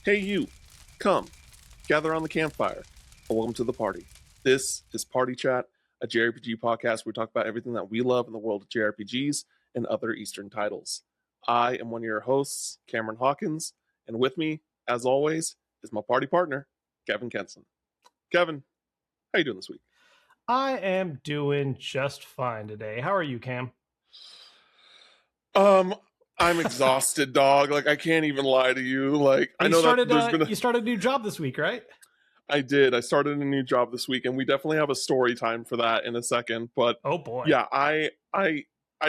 Hey you, come, gather on the campfire, and welcome to the party. This is Party Chat, a JRPG podcast where we talk about everything that we love in the world of JRPGs and other Eastern titles. I am one of your hosts, Cameron Hawkins, and with me, as always, is my party partner, Kevin Kenson. Kevin, how you doing this week? I am doing just fine today. How are you, Cam? I'm exhausted, dog. Like, I can't even lie to you. Like, I know that there's been you started a new job this week, right? I did. I started a new job this week, and we definitely have a story time for that in a second. But Oh boy. yeah, I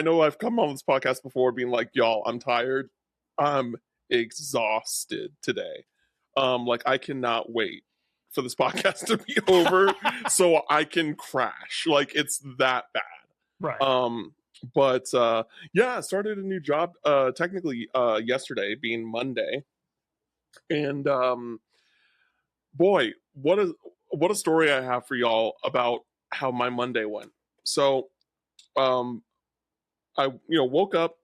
know I've come on this podcast before being like, y'all, I'm tired. I'm exhausted today. Like I cannot wait for this podcast to be over so I can crash. Like it's that bad. Right. But yeah, I started a new job technically yesterday being Monday. And boy, what a story I have for y'all about how my Monday went. So I woke up,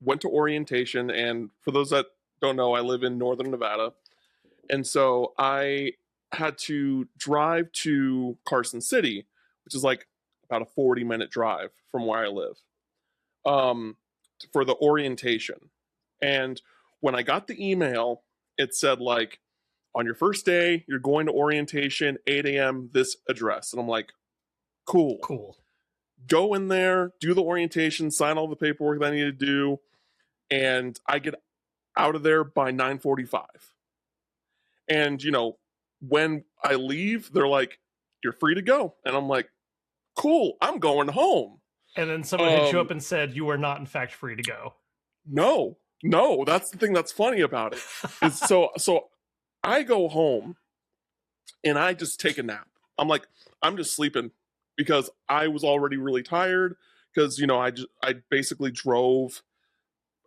went to orientation, and for those that don't know, I live in northern Nevada. And so I had to drive to Carson City, which is like about a 40-minute drive from where I live, for the orientation. And when I got the email, it said like, on your first day, you're going to orientation, 8 a.m., this address. And I'm like, cool. Go in there, do the orientation, sign all the paperwork that I need to do. And I get out of there by 9:45. And, when I leave, they're like, you're free to go. And I'm like, cool, I'm going home. And then someone hit you up and said you were not, in fact, free to go. No, that's the thing that's funny about it. Is so I go home and I just take a nap. I'm like, I'm just sleeping because I was already really tired because, I basically drove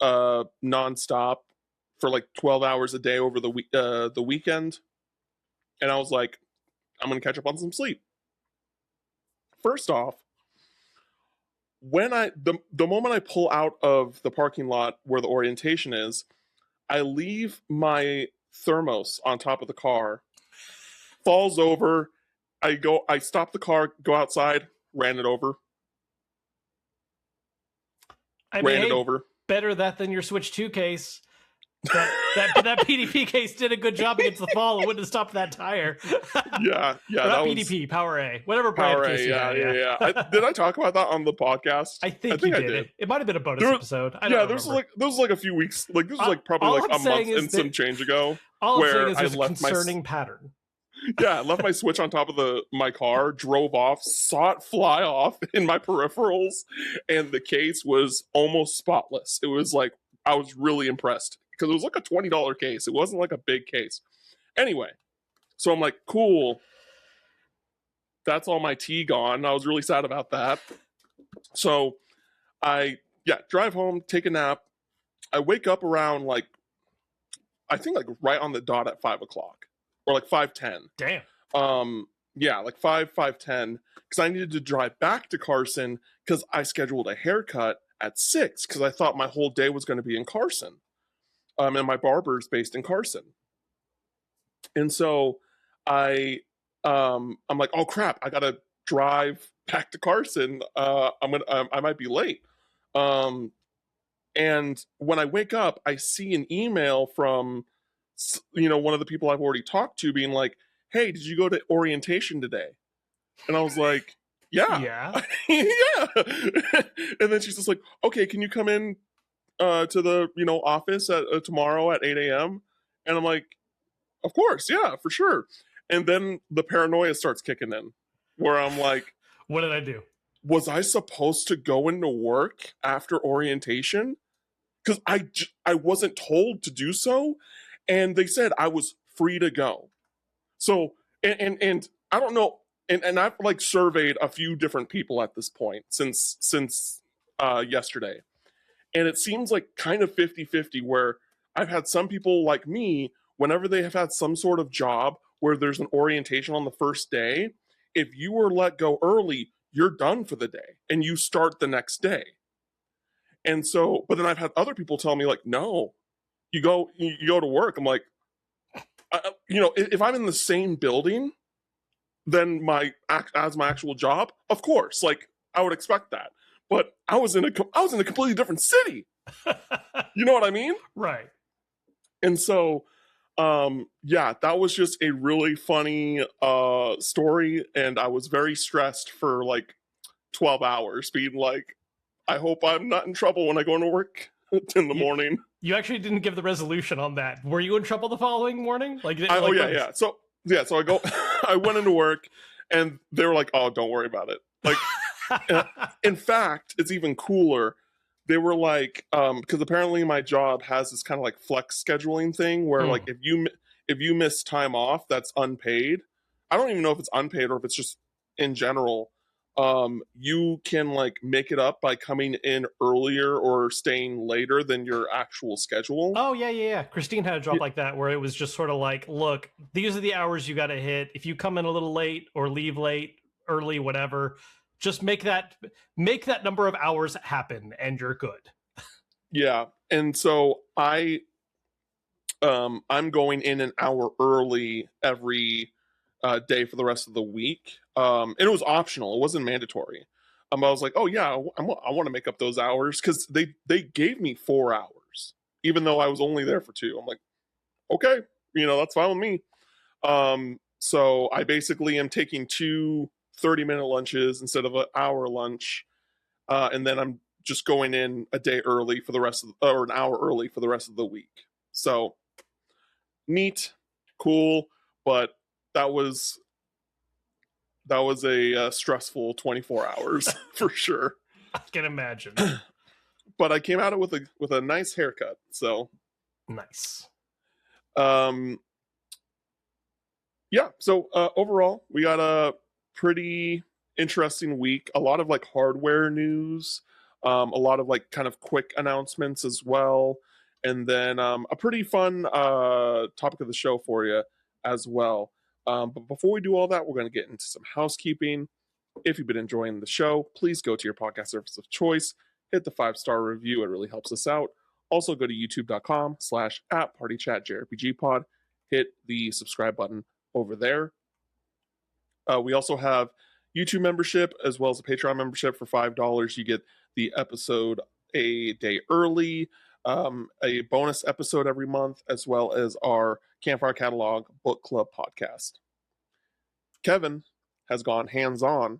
nonstop for like 12 hours a day over the weekend. And I was like, I'm going to catch up on some sleep. First off, when the moment I pull out of the parking lot where the orientation is, I leave my thermos on top of the car, falls over. I stop the car, go outside, ran it over. It over. Better that than your Switch 2 case. That PDP case did a good job against the fall. It wouldn't have stopped that tire. Yeah. Not PDP, Power A, whatever Power A. Yeah. Did I talk about that on the podcast? I think you did. It might have been a bonus episode. There was like a few weeks. Like this was like probably like a month and some change ago. All I'm saying is there's a concerning pattern. Yeah, I left my Switch on top of my car, drove off, saw it fly off in my peripherals, and the case was almost spotless. It was like I was really impressed. Because it was like a $20 case. It wasn't like a big case. Anyway, so I'm like, cool. That's all my tea gone. I was really sad about that. So I drive home, take a nap. I wake up around I think right on the dot at 5 o'clock. Or like 5:10. Damn. Like 5:10. Because I needed to drive back to Carson because I scheduled a haircut at 6 because I thought my whole day was going to be in Carson. And my barber's based in Carson. And so I'm like, oh crap, I gotta drive back to Carson. I might be late. And when I wake up, I see an email from one of the people I've already talked to being like, hey, did you go to orientation today? And I was like, yeah. Yeah. And then she's just like, okay, can you come in to the office at tomorrow at 8 a.m. And I'm like, of course, yeah, for sure. And then the paranoia starts kicking in, where I'm like, what did I do? Was I supposed to go into work after orientation? Because I wasn't told to do so, and they said I was free to go. So and I don't know, and I've like surveyed a few different people at this point since yesterday. And it seems like kind of 50-50 where I've had some people like me, whenever they have had some sort of job where there's an orientation on the first day, if you were let go early, you're done for the day and you start the next day. And so, but then I've had other people tell me like, no, you go to work. I'm like, if I'm in the same building, then as my actual job, of course, like I would expect that. But I was in a completely different city. You know what I mean? Right. And so, yeah, that was just a really funny story, and I was very stressed for like 12 hours, being like, I hope I'm not in trouble when I go into work in the morning. You actually didn't give the resolution on that. Were you in trouble the following morning? Yeah. So I went into work, and they were like, "Oh, don't worry about it." Like, in fact, it's even cooler. They were like, because apparently my job has this kind of like flex scheduling thing where like if you miss time off that's unpaid, I don't even know if it's unpaid or if it's just in general. You can like make it up by coming in earlier or staying later than your actual schedule. Oh yeah. Christine had a job like that where it was just sort of like, look, these are the hours you got to hit. If you come in a little late or leave late, early, whatever, just make that number of hours happen, and you're good. Yeah, and so I'm going in an hour early every day for the rest of the week. And it was optional; it wasn't mandatory. I was like, oh yeah, I want to make up those hours because they gave me 4 hours, even though I was only there for 2. I'm like, okay, that's fine with me. So I basically am taking 2 30-minute lunches instead of an hour lunch, and then I'm just going in a day early for the rest of or an hour early for the rest of the week. So neat, cool, but that was a stressful 24 hours for sure. I can imagine. But I came at it with a nice haircut, so nice. Yeah. So overall, we got a pretty interesting week. A lot of like hardware news, a lot of like kind of quick announcements as well, and then a pretty fun topic of the show for you as well. But before we do all that, we're going to get into some housekeeping. If you've been enjoying the show, please go to your podcast service of choice, hit the 5-star review. It really helps us out. Also, go to youtube.com/@partychatjrpgpod. Hit the subscribe button over there. We also have YouTube membership as well as a Patreon membership. For $5, you get the episode a day early, a bonus episode every month, as well as our Campfire Catalog Book Club podcast. Kevin has gone hands-on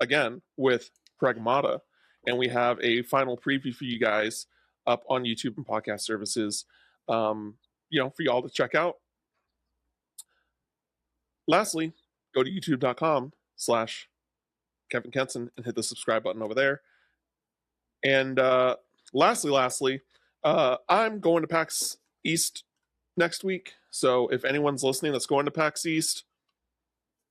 again with Pragmata, and we have a final preview for you guys up on YouTube and podcast services, for y'all to check out. Lastly, go to youtube.com/Kevin Kenson and hit the subscribe button over there. And lastly, I'm going to PAX East next week. So if anyone's listening that's going to PAX East,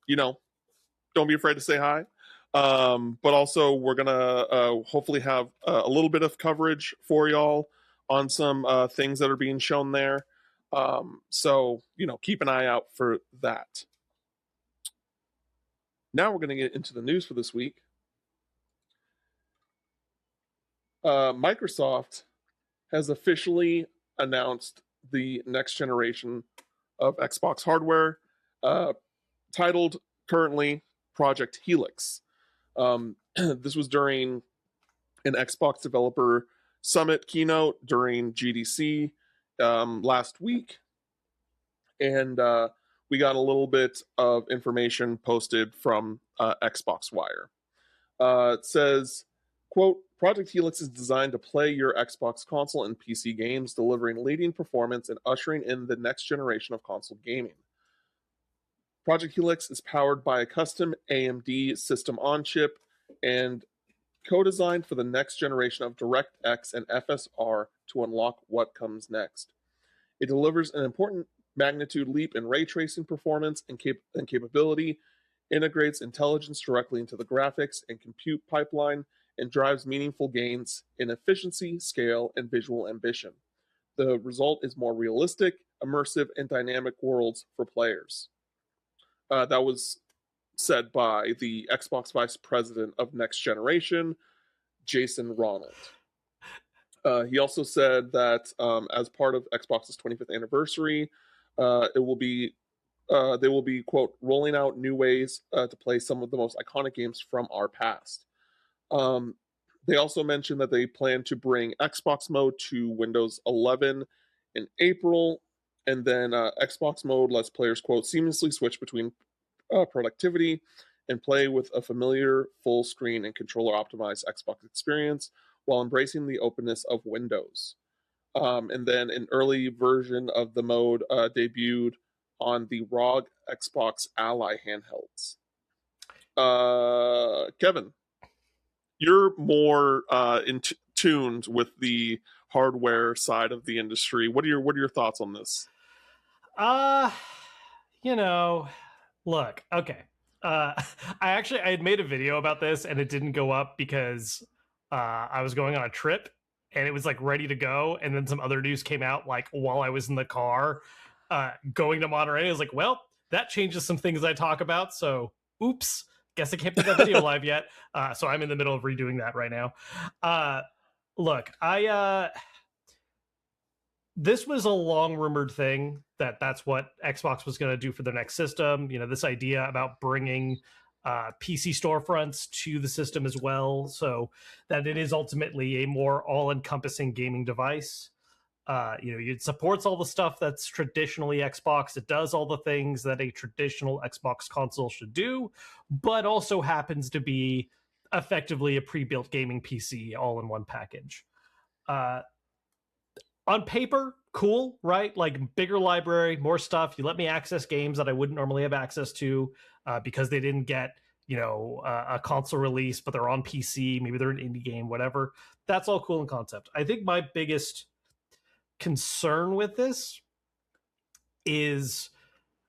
don't be afraid to say hi. But also, we're going to hopefully have a little bit of coverage for y'all on some things that are being shown there. So, keep an eye out for that. Now we're going to get into the news for this week. Microsoft has officially announced the next generation of Xbox hardware, titled currently Project Helix. This was during an Xbox Developer Summit keynote during GDC last week. And we got a little bit of information posted from Xbox Wire. It says, quote, Project Helix is designed to play your Xbox console and PC games, delivering leading performance and ushering in the next generation of console gaming. Project Helix is powered by a custom AMD system on chip and co-designed for the next generation of DirectX and FSR to unlock what comes next. It delivers an important magnitude leap in ray tracing performance and capability, integrates intelligence directly into the graphics and compute pipeline, and drives meaningful gains in efficiency, scale, and visual ambition. The result is more realistic, immersive, and dynamic worlds for players. That was said by the Xbox Vice President of Next Generation, Jason Ronald. He also said that as part of Xbox's 25th anniversary, it will be they will be, quote, rolling out new ways to play some of the most iconic games from our past. Um, they also mentioned that they plan to bring Xbox mode to Windows 11 in April, and then Xbox mode lets players, quote, seamlessly switch between productivity and play with a familiar full screen and controller optimized Xbox experience while embracing the openness of Windows. And then an early version of the mode debuted on the ROG Xbox Ally handhelds. Kevin, you're more tuned with the hardware side of the industry. What are your thoughts on this? Uh, look, okay. I had made a video about this and it didn't go up because I was going on a trip and it was like ready to go, and then some other news came out like while I was in the car going to Monterey. I was like, well, that changes some things I talk about, so oops, guess I can't put that video live yet. So I'm in the middle of redoing that right now. Look, this was a long rumored thing that's what Xbox was going to do for their next system. This idea about bringing PC storefronts to the system as well, so that it is ultimately a more all-encompassing gaming device. It supports all the stuff that's traditionally Xbox. It does all the things that a traditional Xbox console should do, but also happens to be effectively a pre-built gaming PC all in one package. On paper, cool, right? Like bigger library, more stuff. You let me access games that I wouldn't normally have access to because they didn't get, a console release, but they're on PC. Maybe they're an indie game, whatever. That's all cool in concept. I think my biggest concern with this is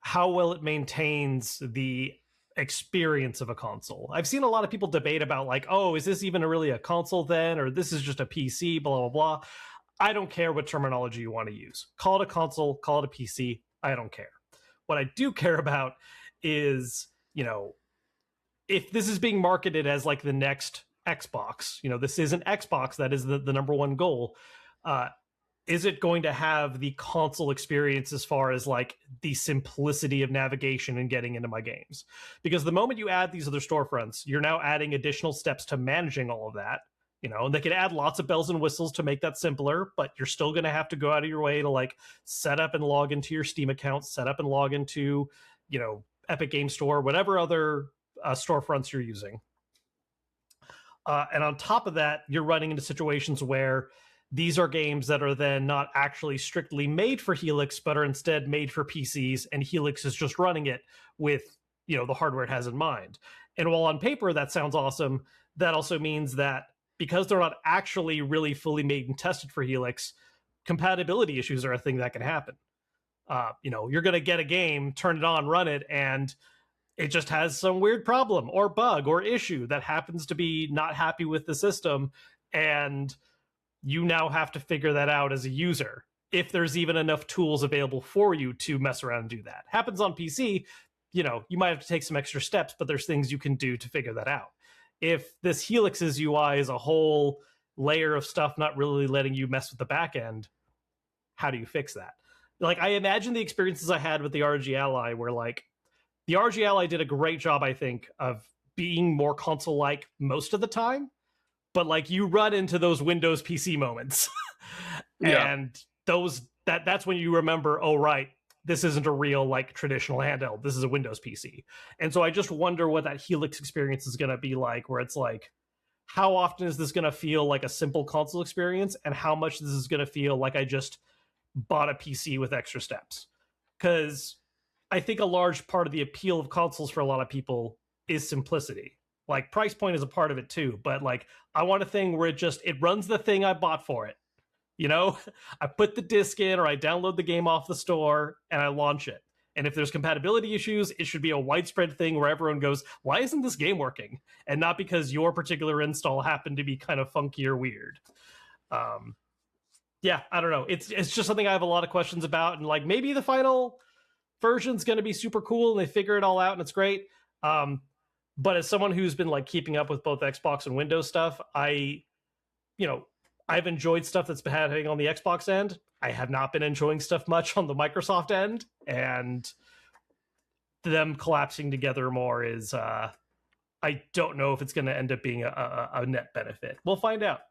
how well it maintains the experience of a console. I've seen a lot of people debate about like, oh, is this even really a console then? Or this is just a PC, blah, blah, blah. I don't care what terminology you want to use. Call it a console, call it a PC. I don't care. What I do care about is, if this is being marketed as like the next Xbox, this is an Xbox, that is the number one goal. Is it going to have the console experience as far as like the simplicity of navigation and getting into my games? Because the moment you add these other storefronts, you're now adding additional steps to managing all of that. And they can add lots of bells and whistles to make that simpler, but you're still going to have to go out of your way to like set up and log into your Steam account, set up and log into, Epic Game Store, whatever other storefronts you're using. And on top of that, you're running into situations where these are games that are then not actually strictly made for Helix, but are instead made for PCs, and Helix is just running it with, the hardware it has in mind. And while on paper that sounds awesome, that also means that because they're not actually really fully made and tested for Helix, compatibility issues are a thing that can happen. You're going to get a game, turn it on, run it, and it just has some weird problem or bug or issue that happens to be not happy with the system, and you now have to figure that out as a user, if there's even enough tools available for you to mess around and do that. Happens on PC, you might have to take some extra steps, but there's things you can do to figure that out. If this Helix's UI is a whole layer of stuff not really letting you mess with the back end, how do you fix that? Like, I imagine the experiences I had with the RG Ally were like, the RG Ally did a great job, I think, of being more console-like most of the time, but like you run into those Windows PC moments. And that's when you remember, oh, right, this isn't a real like traditional handheld. This is a Windows PC. And so I just wonder what that Helix experience is going to be like, where it's like, how often is this going to feel like a simple console experience, and how much this is going to feel like I just bought a PC with extra steps? Because I think a large part of the appeal of consoles for a lot of people is simplicity. Like, price point is a part of it too, but like, I want a thing where it runs the thing I bought for it. I put the disc in, or I download the game off the store and I launch it. And if there's compatibility issues, it should be a widespread thing where everyone goes, why isn't this game working? And not because your particular install happened to be kind of funky or weird. Yeah, I don't know. It's just something I have a lot of questions about. And like, maybe the final version's going to be super cool and they figure it all out and it's great. But as someone who's been like keeping up with both Xbox and Windows stuff, I've enjoyed stuff that's been happening on the Xbox end. I have not been enjoying stuff much on the Microsoft end. and them collapsing together more is I don't know if it's going to end up being a net benefit. We'll find out.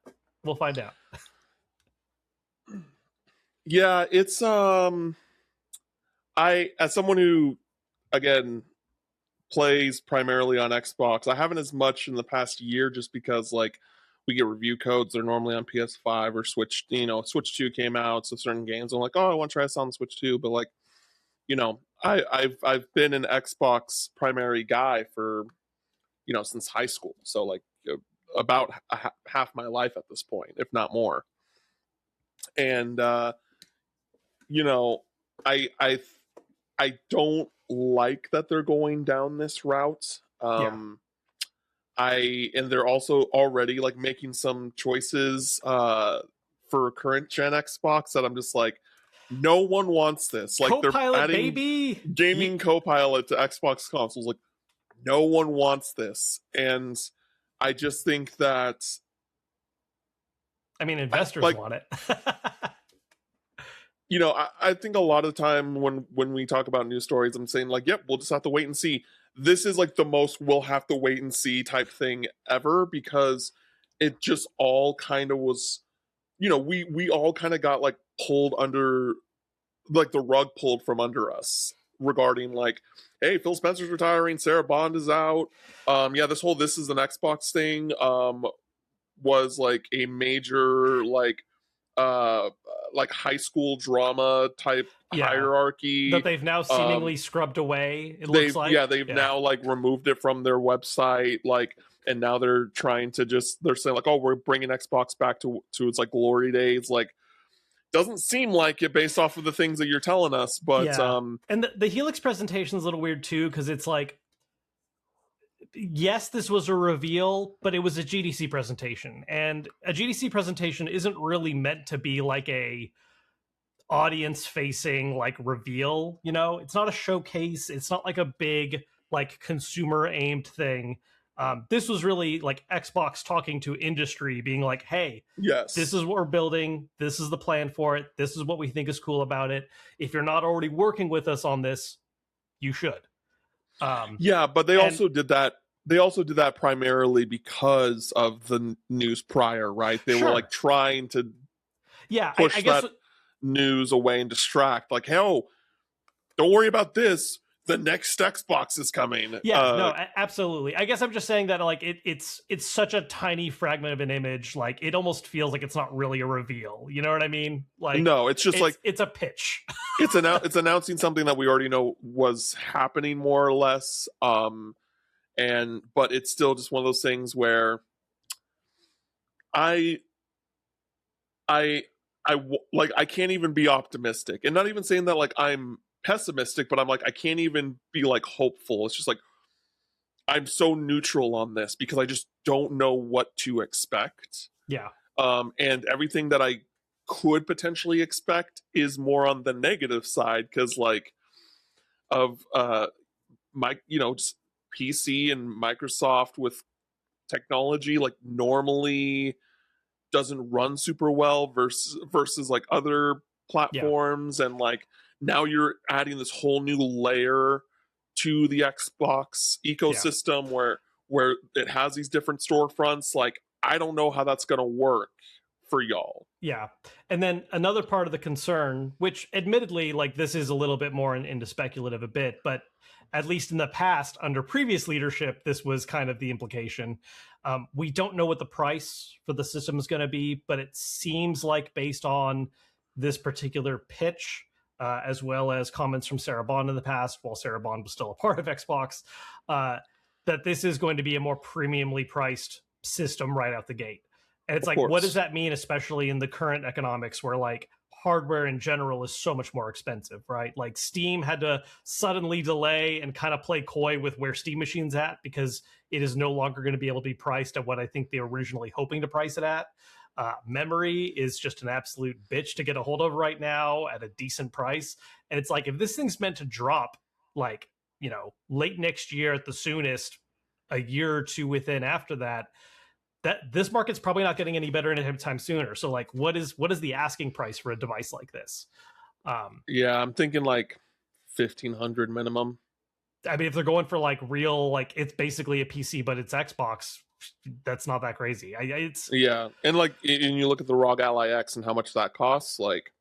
Yeah, it's I, as someone who, again, plays primarily on Xbox, I haven't as much in the past year just because like we get review codes. They're normally on PS5 or Switch. Switch 2 came out, so certain games I'm like, oh, I want to try this on Switch 2, but like, I've been an Xbox primary guy for since high school, so like about half my life at this point, if not more. And I I I don't like that they're going down this route. And they're also already like making some choices for current gen Xbox that I'm just like, no one wants this. Like Copilot, they're adding baby! gaming Copilot to Xbox consoles. Like no one wants this, and I just think that. I mean, investors want it. I think a lot of the time when we talk about news stories, I'm saying like, yep, we'll just have to wait and see. This is like the most we'll have to wait and see type thing ever, because it just all kind of was, we all kind of got like pulled under, like the rug pulled from under us regarding like, hey, Phil Spencer's retiring, Sarah Bond is out. This is an Xbox thing was like a major like high school drama type hierarchy that they've now seemingly scrubbed away. Looks like they've now like removed it from their website, like, and now they're trying to they're saying like, oh, we're bringing Xbox back to its like glory days. Like, doesn't seem like it based off of the things that you're telling us, but and the Helix presentation is a little weird too, because it's like, yes, this was a reveal, but it was a GDC presentation, and a GDC presentation isn't really meant to be like a audience facing like reveal. It's not a showcase. It's not like a big like consumer aimed thing. This was really like Xbox talking to industry, being like, hey, yes, this is what we're building. This is the plan for it. This is what we think is cool about it. If you're not already working with us on this, you should. But they also did that. They also did that primarily because of the news prior, right? They were like trying to push I guess that news away and distract. Like, hey, don't worry about this. The next Xbox is coming. No, absolutely. I guess I'm just saying that like it's such a tiny fragment of an image. Like it almost feels like it's not really a reveal. You know what I mean? Like no, it's just like it's a pitch. it's announcing something that we already know was happening more or less. But it's still just one of those things where I can't even be optimistic, and not even saying that like I'm pessimistic, but I'm like, I can't even be like hopeful. It's just like I'm so neutral on this because I just don't know what to expect. And everything that I could potentially expect is more on the negative side because like of just PC and Microsoft with technology like normally doesn't run super well versus like other platforms. And like now you're adding this whole new layer to the Xbox ecosystem where it has these different storefronts. Like I don't know how that's gonna work for y'all. And then another part of the concern, which admittedly like this is a little bit more into speculative a bit, but at least in the past under previous leadership this was kind of the implication. We don't know what the price for the system is going to be, but it seems like based on this particular pitch, as well as comments from Sarah Bond in the past, while Sarah Bond was still a part of Xbox, that this is going to be a more premiumly priced system right out the gate. And it's like, what does that mean, especially in the current economics where like hardware in general is so much more expensive, right? Like Steam had to suddenly delay and kind of play coy with where Steam Machine's at because it is no longer going to be able to be priced at what I think they were originally hoping to price it at. Memory is just an absolute bitch to get a hold of right now at a decent price. And it's like, if this thing's meant to drop like, late next year at the soonest, a year or two within after that this market's probably not getting any better anytime sooner. So like, what is the asking price for a device like this? I'm thinking like 1,500 minimum. I mean, if they're going for like real, like it's basically a PC, but it's Xbox, that's not that crazy. It's Yeah, and like, and you look at the ROG Ally X and how much that costs, like,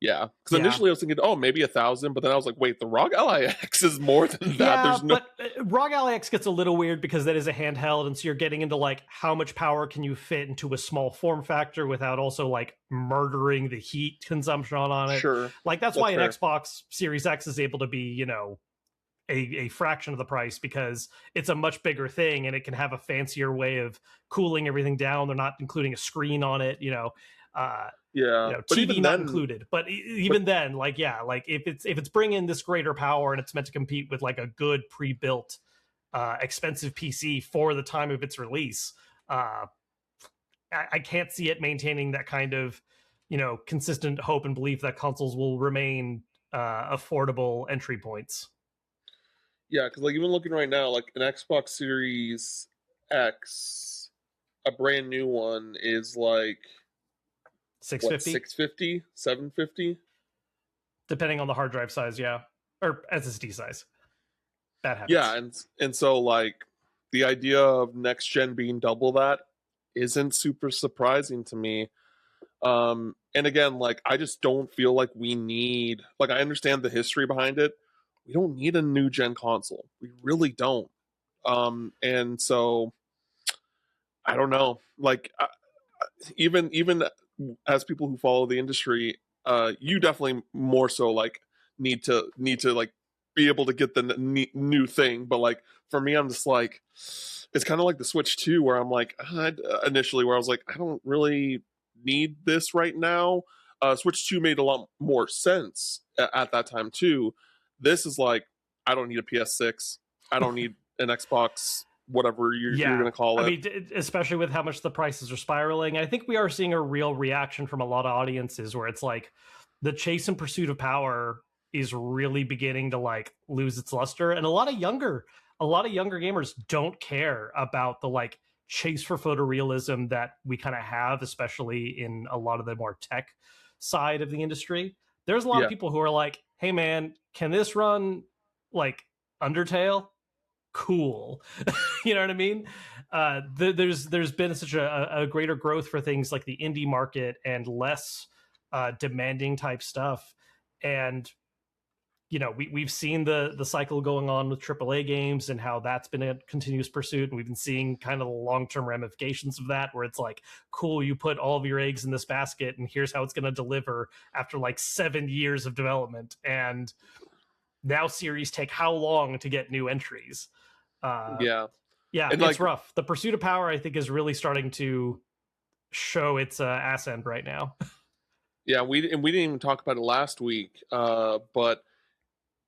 yeah. Because yeah. initially I was thinking, oh, maybe 1,000, but then I was like, wait, the ROG Ally X is more than that. Yeah, There's no. but ROG Ally X gets a little weird because that is a handheld, and so you're getting into like how much power can you fit into a small form factor without also like murdering the heat consumption on it. Sure, Like that's why fair. an Xbox Series X is able to be, you know, a fraction of the price because it's a much bigger thing and it can have a fancier way of cooling everything down. They're not including a screen on it, you know. Yeah, You know, but TV even not then, included. But even then, like, yeah, like if it's bringing this greater power and it's meant to compete with like a good pre-built, expensive PC for the time of its release, I can't see it maintaining that kind of, you know, consistent hope and belief that consoles will remain affordable entry points. yeah, because like even looking right now, like an Xbox Series X, a brand new one is like what 650, 650, 750. depending on the hard drive size, yeah, or SSD size. That happens. Yeah, and so like the idea of next gen being double that isn't super surprising to me. And again, like I just don't feel like we need, like, I understand the history behind it. We don't need a new gen console. We really don't. And so I don't know. Like even as people who follow the industry, you definitely more so like need to like be able to get the new thing. But like for me, I'm just like, it's kind of like the Switch 2, where I'm like, initially where I was like, I don't really need this right now. Switch 2 made a lot more sense at that time too. This is like, I don't need a PS6. I don't need an Xbox, whatever you're going to call it. I mean, especially with how much the prices are spiraling. I think we are seeing a real reaction from a lot of audiences where it's like the chase and pursuit of power is really beginning to like lose its luster. And a lot of younger gamers don't care about the like chase for photorealism that we kind of have, especially in a lot of the more tech side of the industry. There's a lot of people who are like, hey man, can this run like Undertale? Cool. You know what I mean? There's been such a greater growth for things like the indie market and less demanding type stuff. And you know, we've seen the cycle going on with AAA games and how that's been a continuous pursuit, and we've been seeing kind of the long-term ramifications of that, where it's like, cool, you put all of your eggs in this basket and here's how it's going to deliver after like 7 years of development. And now series take how long to get new entries? Yeah, and it's rough. The pursuit of power, I think, is really starting to show its ass end right now. Yeah, we didn't even talk about it last week, but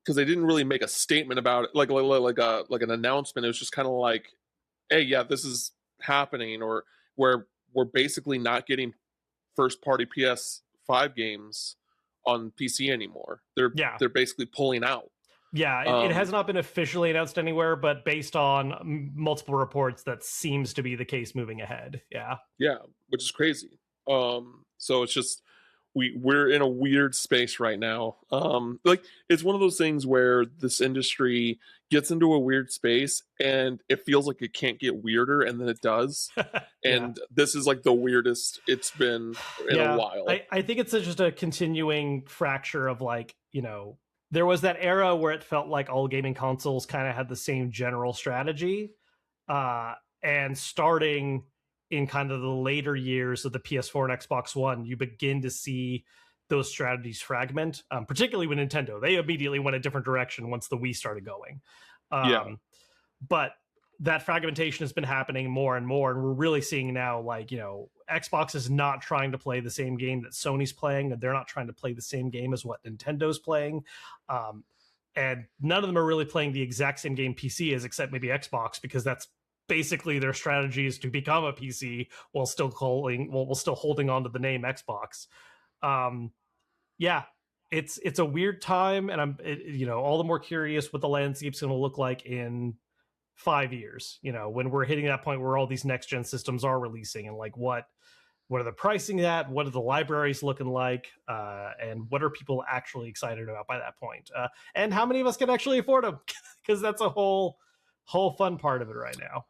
because they didn't really make a statement about it, like an announcement. It was just kind of like, hey, yeah, this is happening, or where we're basically not getting first party PS5 games on PC anymore. They're basically pulling out. Yeah, it has not been officially announced anywhere, but based on multiple reports, that seems to be the case moving ahead. Yeah, which is crazy. So it's just we're in a weird space right now. Like it's one of those things where this industry gets into a weird space and it feels like it can't get weirder, and then it does. And this is like the weirdest it's been in a while. I think it's just a continuing fracture of like, you know, there was that era where it felt like all gaming consoles kind of had the same general strategy. And starting in kind of the later years of the PS4 and Xbox One, you begin to see those strategies fragment, particularly with Nintendo. They immediately went a different direction once the Wii started going. But that fragmentation has been happening more and more, and we're really seeing now, like, you know, Xbox is not trying to play the same game that Sony's playing, and they're not trying to play the same game as what Nintendo's playing. And none of them are really playing the exact same game PC is, except maybe Xbox, because that's basically their strategy is to become a PC while still holding on to the name Xbox. It's a weird time, and I'm you know, all the more curious what the landscape's going to look like in 5 years, you know, when we're hitting that point where all these next gen systems are releasing, and like what what are the pricing at, what are the libraries looking like, and what are people actually excited about by that point, and how many of us can actually afford them, because that's a whole fun part of it right now.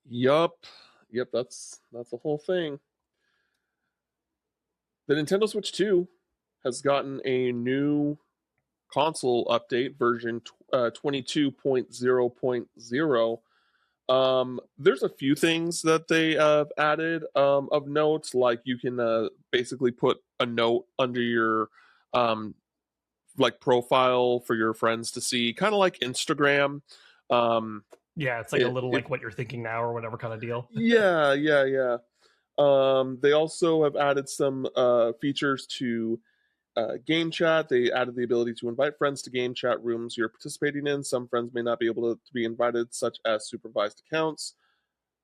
Yup. Yep, that's a whole thing. The Nintendo Switch 2 has gotten a new console update, version 22.0.0. There's a few things that they have added of note, like you can basically put a note under your like profile for your friends to see, kind of like Instagram. Yeah, it's like a little like what you're thinking now or whatever kind of deal. Yeah. They also have added some features to game chat. They added the ability to invite friends to game chat rooms you're participating in. Some friends may not be able to be invited, such as supervised accounts.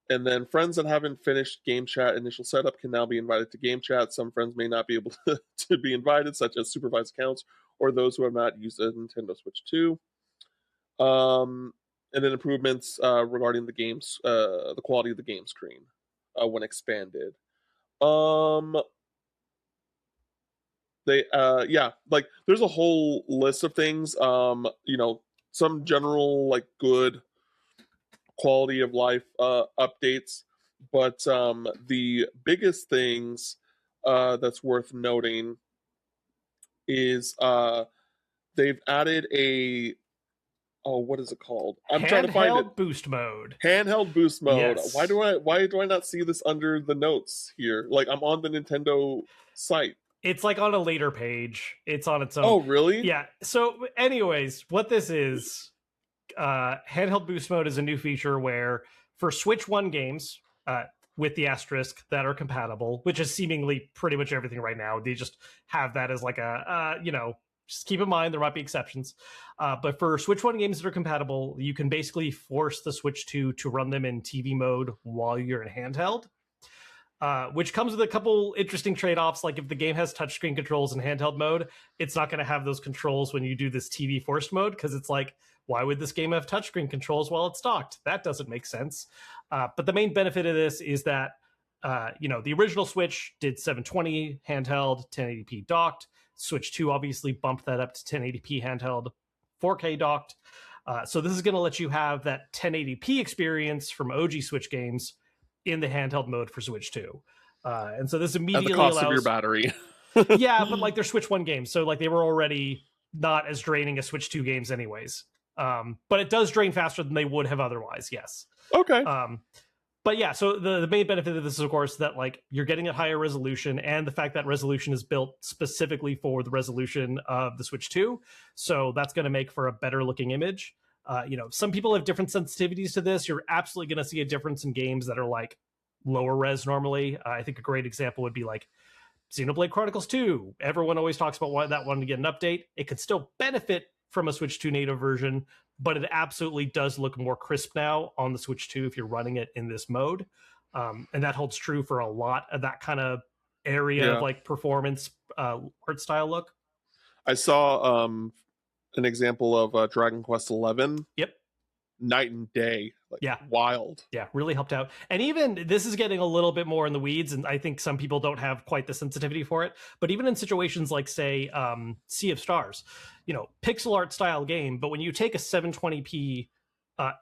And then friends that haven't finished game chat initial setup can now be invited to game chat. Some friends may not be able to be invited, such as supervised accounts or those who have not used a Nintendo Switch 2. And then improvements regarding the games, the quality of the game screen when expanded. They yeah, like there's a whole list of things. Some general like good quality of life updates, but the biggest things that's worth noting is they've added a what is it called? I'm trying to find it. Handheld boost mode. Handheld boost mode. Yes. Why do I not see this under the notes here? Like I'm on the Nintendo site. It's like on a later page. It's on its own. Oh, really? Yeah. So, anyways, what this is, handheld boost mode is a new feature where for Switch 1 games, with the asterisk that are compatible, which is seemingly pretty much everything right now, they just have that as like a, just keep in mind there might be exceptions. But for Switch 1 games that are compatible, you can basically force the Switch 2 to run them in TV mode while you're in handheld. Which comes with a couple interesting trade-offs. Like if the game has touchscreen controls in handheld mode, it's not going to have those controls when you do this TV forced mode, because it's like, why would this game have touchscreen controls while it's docked? That doesn't make sense. But the main benefit of this is that, the original Switch did 720 handheld, 1080p docked. Switch 2 obviously bumped that up to 1080p handheld, 4K docked. So this is going to let you have that 1080p experience from OG Switch games in the handheld mode for Switch 2. And so this immediately at the cost allows... of your battery. Yeah, but like they're Switch 1 games, so like they were already not as draining as Switch 2 games anyways. But it does drain faster than they would have otherwise, yes. Okay. But yeah, so the main benefit of this is, of course, that like you're getting a higher resolution, and the fact that resolution is built specifically for the resolution of the Switch 2. So that's going to make for a better looking image. Some people have different sensitivities to this. You're absolutely going to see a difference in games that are like lower res normally. I think a great example would be like Xenoblade Chronicles 2. Everyone always talks about why that wanted to get an update. It could still benefit from a Switch 2 native version, but it absolutely does look more crisp now on the Switch 2 if you're running it in this mode. And that holds true for a lot of that kind of area of like performance art style look. I saw an example of Dragon Quest XI. Yep. Night and day. Like, yeah. Wild. Yeah, really helped out. And even this is getting a little bit more in the weeds, and I think some people don't have quite the sensitivity for it. But even in situations like, say, Sea of Stars, pixel art style game, but when you take a 720p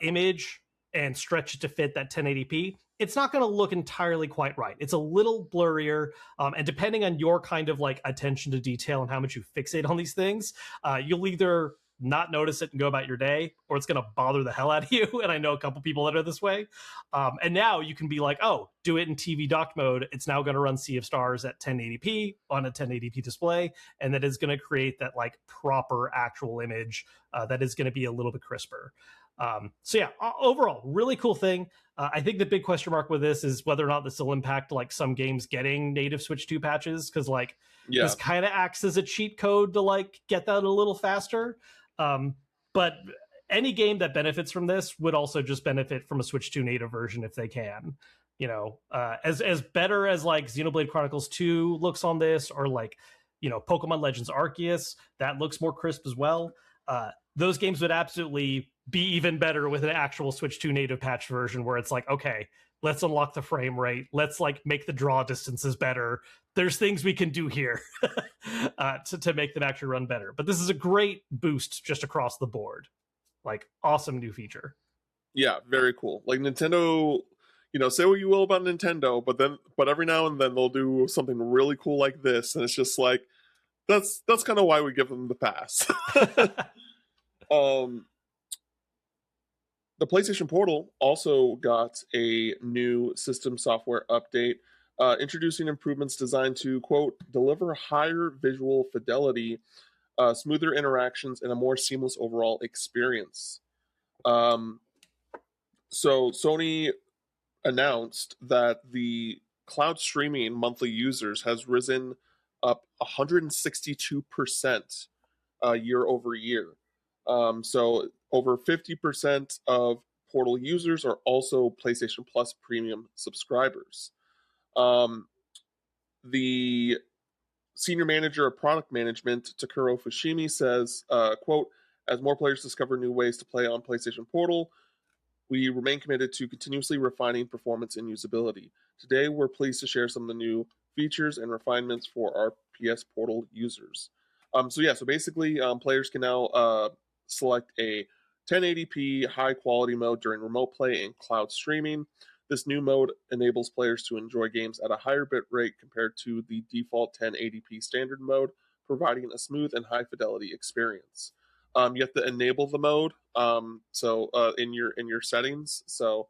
image and stretch it to fit that 1080p, it's not going to look entirely quite right. It's a little blurrier, and depending on your kind of like attention to detail and how much you fixate on these things, you'll either not notice it and go about your day, or it's going to bother the hell out of you. And I know a couple people that are this way. And now you can be like, oh, do it in TV docked mode. It's now going to run Sea of Stars at 1080p on a 1080p display. And that is going to create that like proper actual image that is going to be a little bit crisper. So yeah, overall, really cool thing. I think the big question mark with this is whether or not this will impact like some games getting native Switch 2 patches. Cause like this kind of acts as a cheat code to like get that a little faster. But any game that benefits from this would also just benefit from a Switch 2 native version if they can. As better as like Xenoblade Chronicles 2 looks on this, or like, Pokemon Legends Arceus, that looks more crisp as well. Those games would absolutely be even better with an actual Switch 2 native patch version where it's like, okay, let's unlock the frame rate, let's like make the draw distances better, there's things we can do here to make them actually run better. But this is a great boost just across the board. Like, awesome new feature. Yeah, very cool. Like Nintendo, say what you will about Nintendo, but every now and then they'll do something really cool like this, and it's just like that's kind of why we give them the pass. The PlayStation Portal also got a new system software update, introducing improvements designed to, quote, deliver higher visual fidelity, smoother interactions, and a more seamless overall experience. So Sony announced that the cloud streaming monthly users has risen up 162% year over year. So over 50% of Portal users are also PlayStation Plus Premium subscribers. The senior manager of product management, Takuro Fushimi, says, quote, as more players discover new ways to play on PlayStation Portal, we remain committed to continuously refining performance and usability. Today, we're pleased to share some of the new features and refinements for our PS Portal users. So basically, players can now select a 1080p high quality mode during remote play and cloud streaming. This new mode enables players to enjoy games at a higher bit rate compared to the default 1080p standard mode, providing a smooth and high fidelity experience. You have to enable the mode, in your settings. So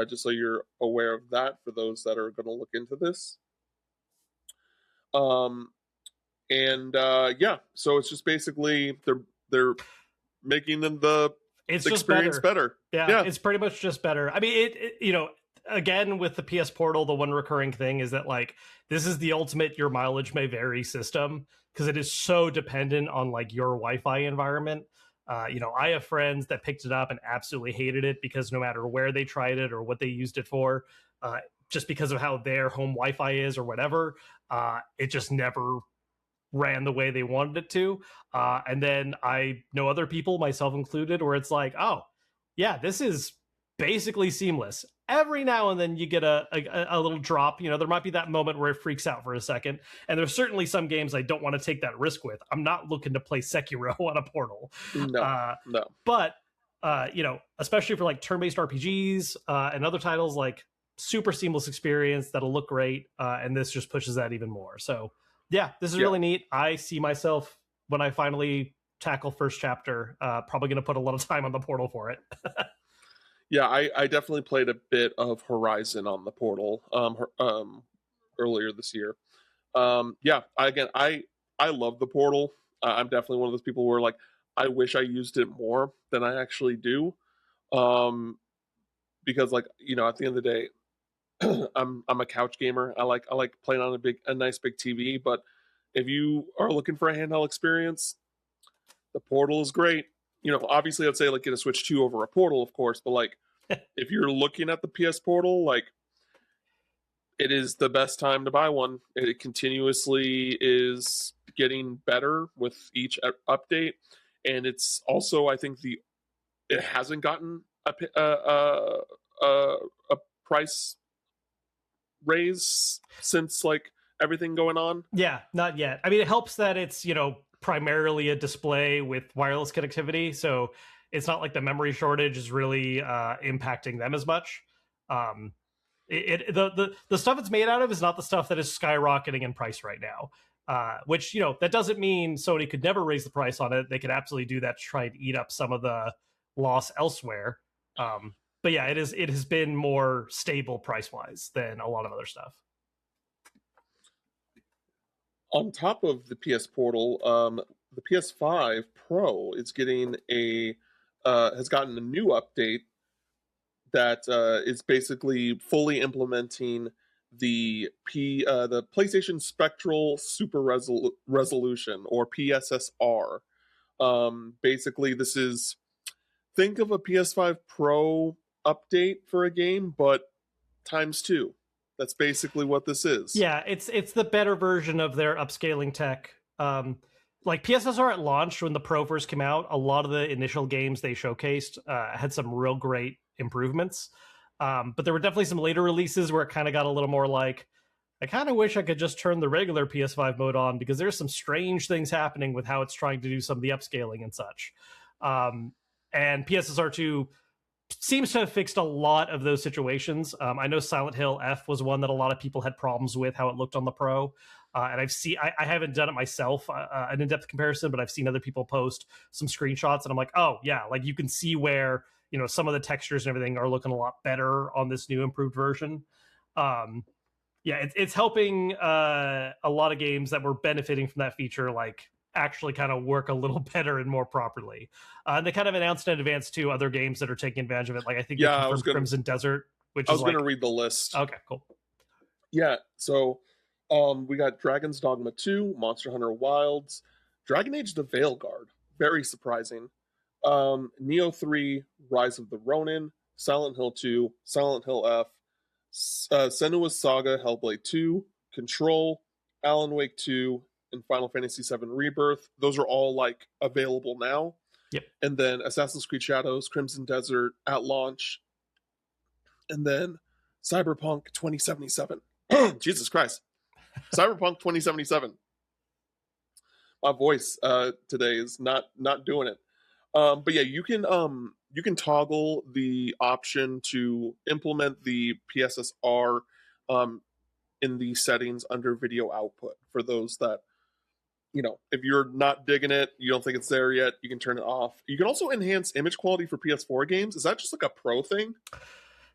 just so you're aware of that for those that are going to look into this. So it's just basically they're making the experience better. Yeah, it's pretty much just better. I mean, again, with the PS Portal, the one recurring thing is that, like, this is the ultimate your mileage may vary system, because it is so dependent on like your Wi-Fi environment. I have friends that picked it up and absolutely hated it because no matter where they tried it or what they used it for, just because of how their home Wi-Fi is or whatever, it just never ran the way they wanted it to. And then I know other people, myself included, where it's like, oh, yeah, this is basically seamless. Every now and then you get a little drop. There might be that moment where it freaks out for a second. And there's certainly some games I don't want to take that risk with. I'm not looking to play Sekiro on a Portal. No. But, especially for like turn-based RPGs and other titles, like super seamless experience that'll look great. And this just pushes that even more. So yeah, this is really neat. I see myself, when I finally tackle first chapter, probably going to put a lot of time on the Portal for it. Yeah, I definitely played a bit of Horizon on the Portal earlier this year. I love the Portal. I'm definitely one of those people where, like, I wish I used it more than I actually do, because, like, at the end of the day, I'm a couch gamer. I like playing on a nice big TV. But if you are looking for a handheld experience, the Portal is great. Obviously I'd say, like, get a Switch 2 over a Portal, of course, but, like, if you're looking at the PS Portal, like, it is the best time to buy one. It continuously is getting better with each update, and it's also, I think, it hasn't gotten a price raise since, like, everything going on. Yeah, not yet. I mean, it helps that it's primarily a display with wireless connectivity, so it's not like the memory shortage is really impacting them as much. The stuff it's made out of is not the stuff that is skyrocketing in price right now. Which, that doesn't mean Sony could never raise the price on it. They could absolutely do that to try and eat up some of the loss elsewhere. But yeah, it has been more stable price wise than a lot of other stuff. On top of the PS Portal, the PS5 Pro is has gotten a new update that is basically fully implementing the PlayStation Spectral Super Resolution, or PSSR. Basically, think of a PS5 Pro update for a game, but times 2. That's basically what this is. Yeah, it's the better version of their upscaling tech. like PSSR at launch when the Pro first came out, a lot of the initial games they showcased had some real great improvements. But there were definitely some later releases where it kind of got a little more like, I kind of wish I could just turn the regular PS5 mode on because there's some strange things happening with how it's trying to do some of the upscaling and such. And PSSR 2 seems to have fixed a lot of those situations. I know Silent Hill F was one that a lot of people had problems with how it looked on the Pro. And I haven't done it myself, an in-depth comparison, but I've seen other people post some screenshots, and I'm like, oh yeah, like you can see where some of the textures and everything are looking a lot better on this new improved version. Yeah, it's helping a lot of games that were benefiting from that feature, like actually kind of work a little better and more properly. And they kind of announced in advance too other games that are taking advantage of it. Like I think they confirmed Crimson Desert, which I was going to read the list. Okay, cool. Yeah, so we got Dragon's Dogma 2, Monster Hunter Wilds, Dragon Age The Veilguard, very surprising. Neo 3, Rise of the Ronin, Silent Hill 2, Silent Hill F, Senua's Saga, Hellblade 2, Control, Alan Wake 2, and Final Fantasy VII Rebirth. Those are all like available now. Yep. And then Assassin's Creed Shadows, Crimson Desert at launch, and then Cyberpunk 2077. Jesus Christ. Cyberpunk 2077. My voice today is not doing it. But yeah, you can toggle the option to implement the PSSR in the settings under video output for those that, if you're not digging it, you don't think it's there yet, you can turn it off. You can also enhance image quality for PS4 games. Is that just like a pro thing?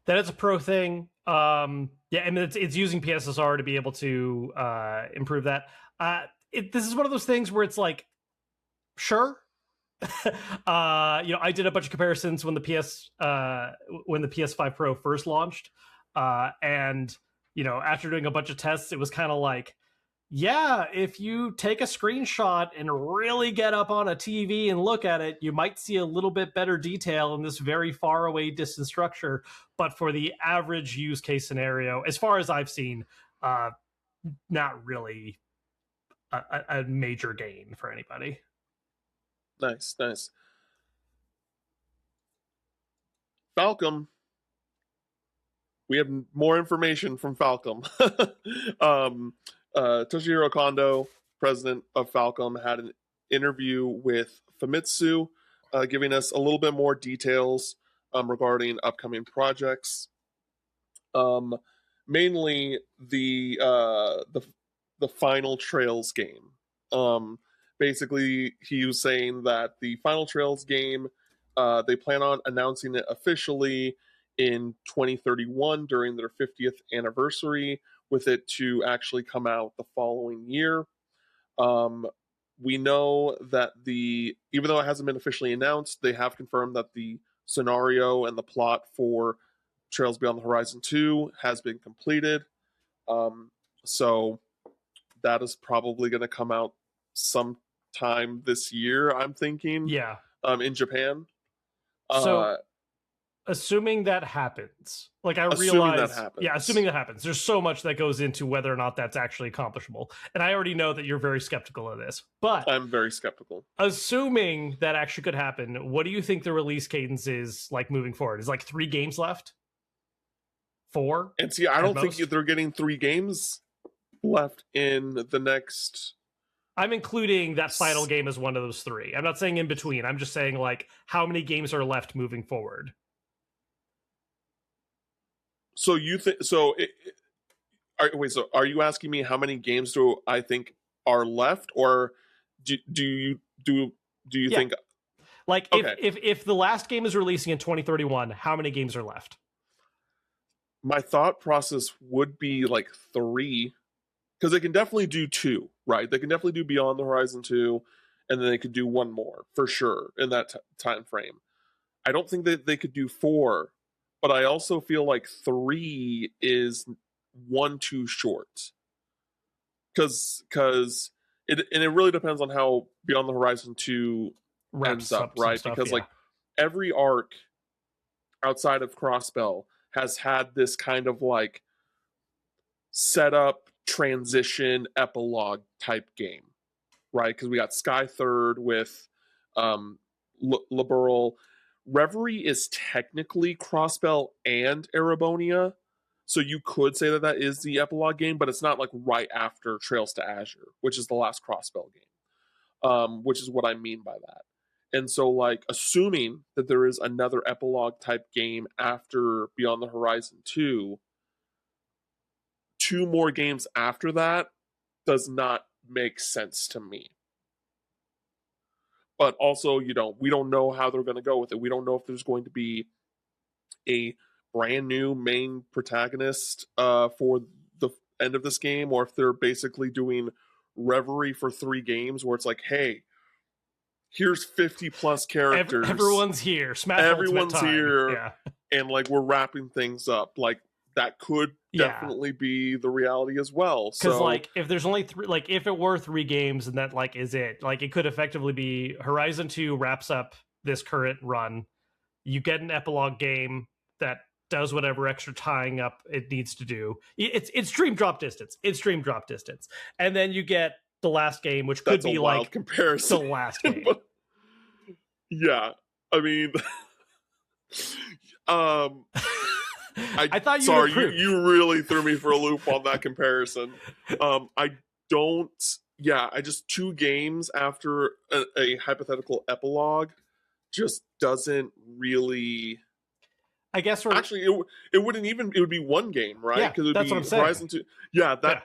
That is a pro thing. Yeah, I mean it's using PSSR to be able to improve that. This is one of those things where it's like, sure. I did a bunch of comparisons when the PS5 Pro first launched, and after doing a bunch of tests, it was kind of like, yeah, if you take a screenshot and really get up on a TV and look at it, you might see a little bit better detail in this very far away distant structure. But for the average use case scenario, as far as I've seen, not really a major gain for anybody. Nice. Falcom. We have more information from Falcom. Toshihiro Kondo, president of Falcom, had an interview with Famitsu, giving us a little bit more details regarding upcoming projects. Mainly the Final Trails game. Basically, he was saying that the Final Trails game, they plan on announcing it officially in 2031 during their 50th anniversary, with it to actually come out the following year. We know that even though it hasn't been officially announced, they have confirmed that the scenario and the plot for Trails Beyond the Horizon 2 has been completed. So that is probably going to come out sometime this year, I'm thinking. Yeah. In Japan. So assuming that happens, like I realize, assuming that happens, there's so much that goes into whether or not that's actually accomplishable. And I already know that you're very skeptical of this, but I'm very skeptical. Assuming that actually could happen, what do you think the release cadence is like moving forward? Is like 3 games left? 4? And see, I don't think they're getting 3 games left in the next... I'm including that final game as one of those 3. I'm not saying in between. I'm just saying like how many games are left moving forward. So you think so? So are you asking me how many games do I think are left, or do you think like if the last game is releasing in 2031, how many games are left? My thought process would be like 3, because they can definitely do 2, right? They can definitely do Beyond the Horizon 2, and then they could do 1 more for sure in that time frame. I don't think that they could do 4. But I also feel like 3 is 1 too short, because it really depends on how Beyond the Horizon 2 ends up, right? Because like every arc outside of Crossbell has had this kind of like setup, transition, epilogue type game, right? Because we got Sky third with Liberal. Reverie is technically Crossbell and Erebonia, so you could say that is the epilogue game, but it's not like right after Trails to Azure, which is the last Crossbell game, which is what I mean by that. And so, like, assuming that there is another epilogue type game after Beyond the Horizon 2, 2 more games after that does not make sense to me. But also, we don't know how they're going to go with it. We don't know if there's going to be a brand new main protagonist for the end of this game, or if they're basically doing Reverie for 3 games where it's like, hey, here's 50 plus characters. Everyone's here. Smash Everyone's time. here. Yeah. And like we're wrapping things up. Like that could definitely be the reality as well. Because so, like if there's only 3, like if it were 3 games and that like is it, like it could effectively be Horizon 2 wraps up this current run. You get an epilogue game that does whatever extra tying up it needs to do. It's Dream Drop Distance. It's Dream Drop Distance. And then you get the last game, which could be like comparison. The last game. Yeah. I mean I thought you sorry, you really threw me for a loop on that comparison. I just 2 games after a hypothetical epilogue just doesn't really. I guess actually it wouldn't even. It would be 1 game, right? Yeah, because that's what I'm saying. Horizon 2. Yeah, that. Yeah.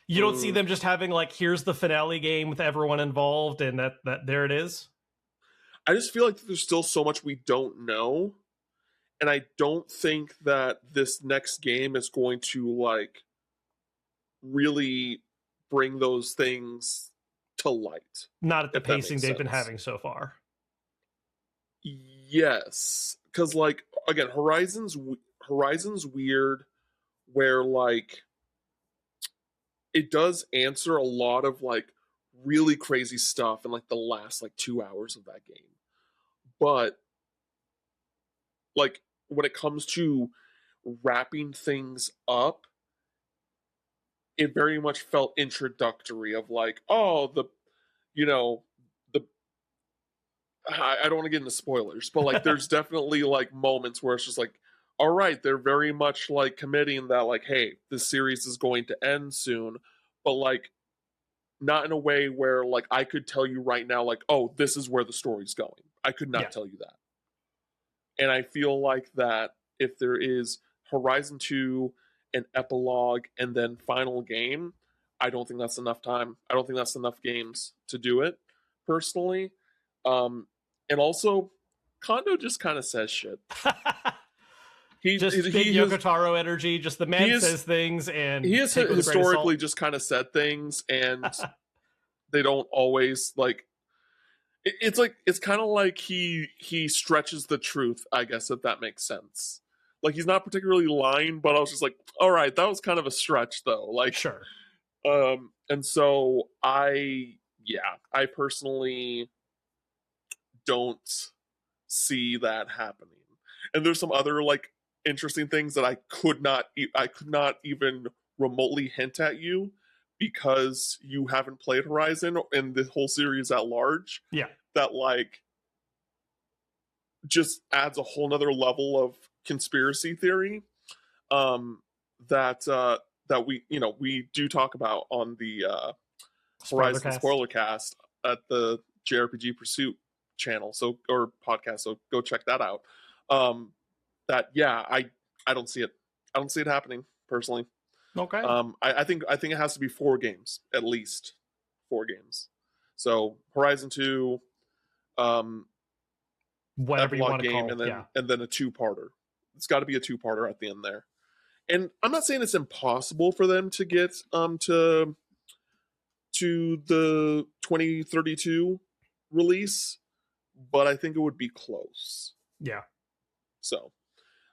You don't see them just having like here's the finale game with everyone involved, and that there it is. I just feel like there's still so much we don't know, and I don't think that this next game is going to like really bring those things to light. Not at the pacing they've been having so far. Yes, because like again, Horizon's weird, where like it does answer a lot of like really crazy stuff in like the last like 2 hours of that game, but like when it comes to wrapping things up, it very much felt introductory of like, oh, the I don't want to get into spoilers, but like there's definitely like moments where it's just like, all right, they're very much like committing that like, hey, this series is going to end soon, but like not in a way where like I could tell you right now like, oh, this is where the story's going. I could not tell you that. And I feel like that if there is Horizon 2, an epilogue, and then final game, I don't think that's enough time. I don't think that's enough games to do it, personally. And also, Kondo just kind of says shit. He Yoko Taro energy. Just the man says things, and he has historically just kind of said things, and they don't always like. It's kind of like he stretches the truth, I guess, if that makes sense. Like he's not particularly lying, but I was just like, all right, that was kind of a stretch, though. Like, sure. And so I personally don't see that happening. And there's some other like interesting things that I could not even remotely hint at you because you haven't played Horizon and the whole series at large. Yeah. That like just adds a whole nother level of conspiracy theory that we do talk about on the Horizon Spoilercast at the JRPG Pursuit channel, or podcast, so go check that out. I don't see it. I don't see it happening personally. Okay. I think it has to be 4 games, at least 4 games. So Horizon 2, whatever you want to call, and then a 2-parter. It's got to be a 2-parter at the end there. And I'm not saying it's impossible for them to get to the 2032 release, but I think it would be close. Yeah. So,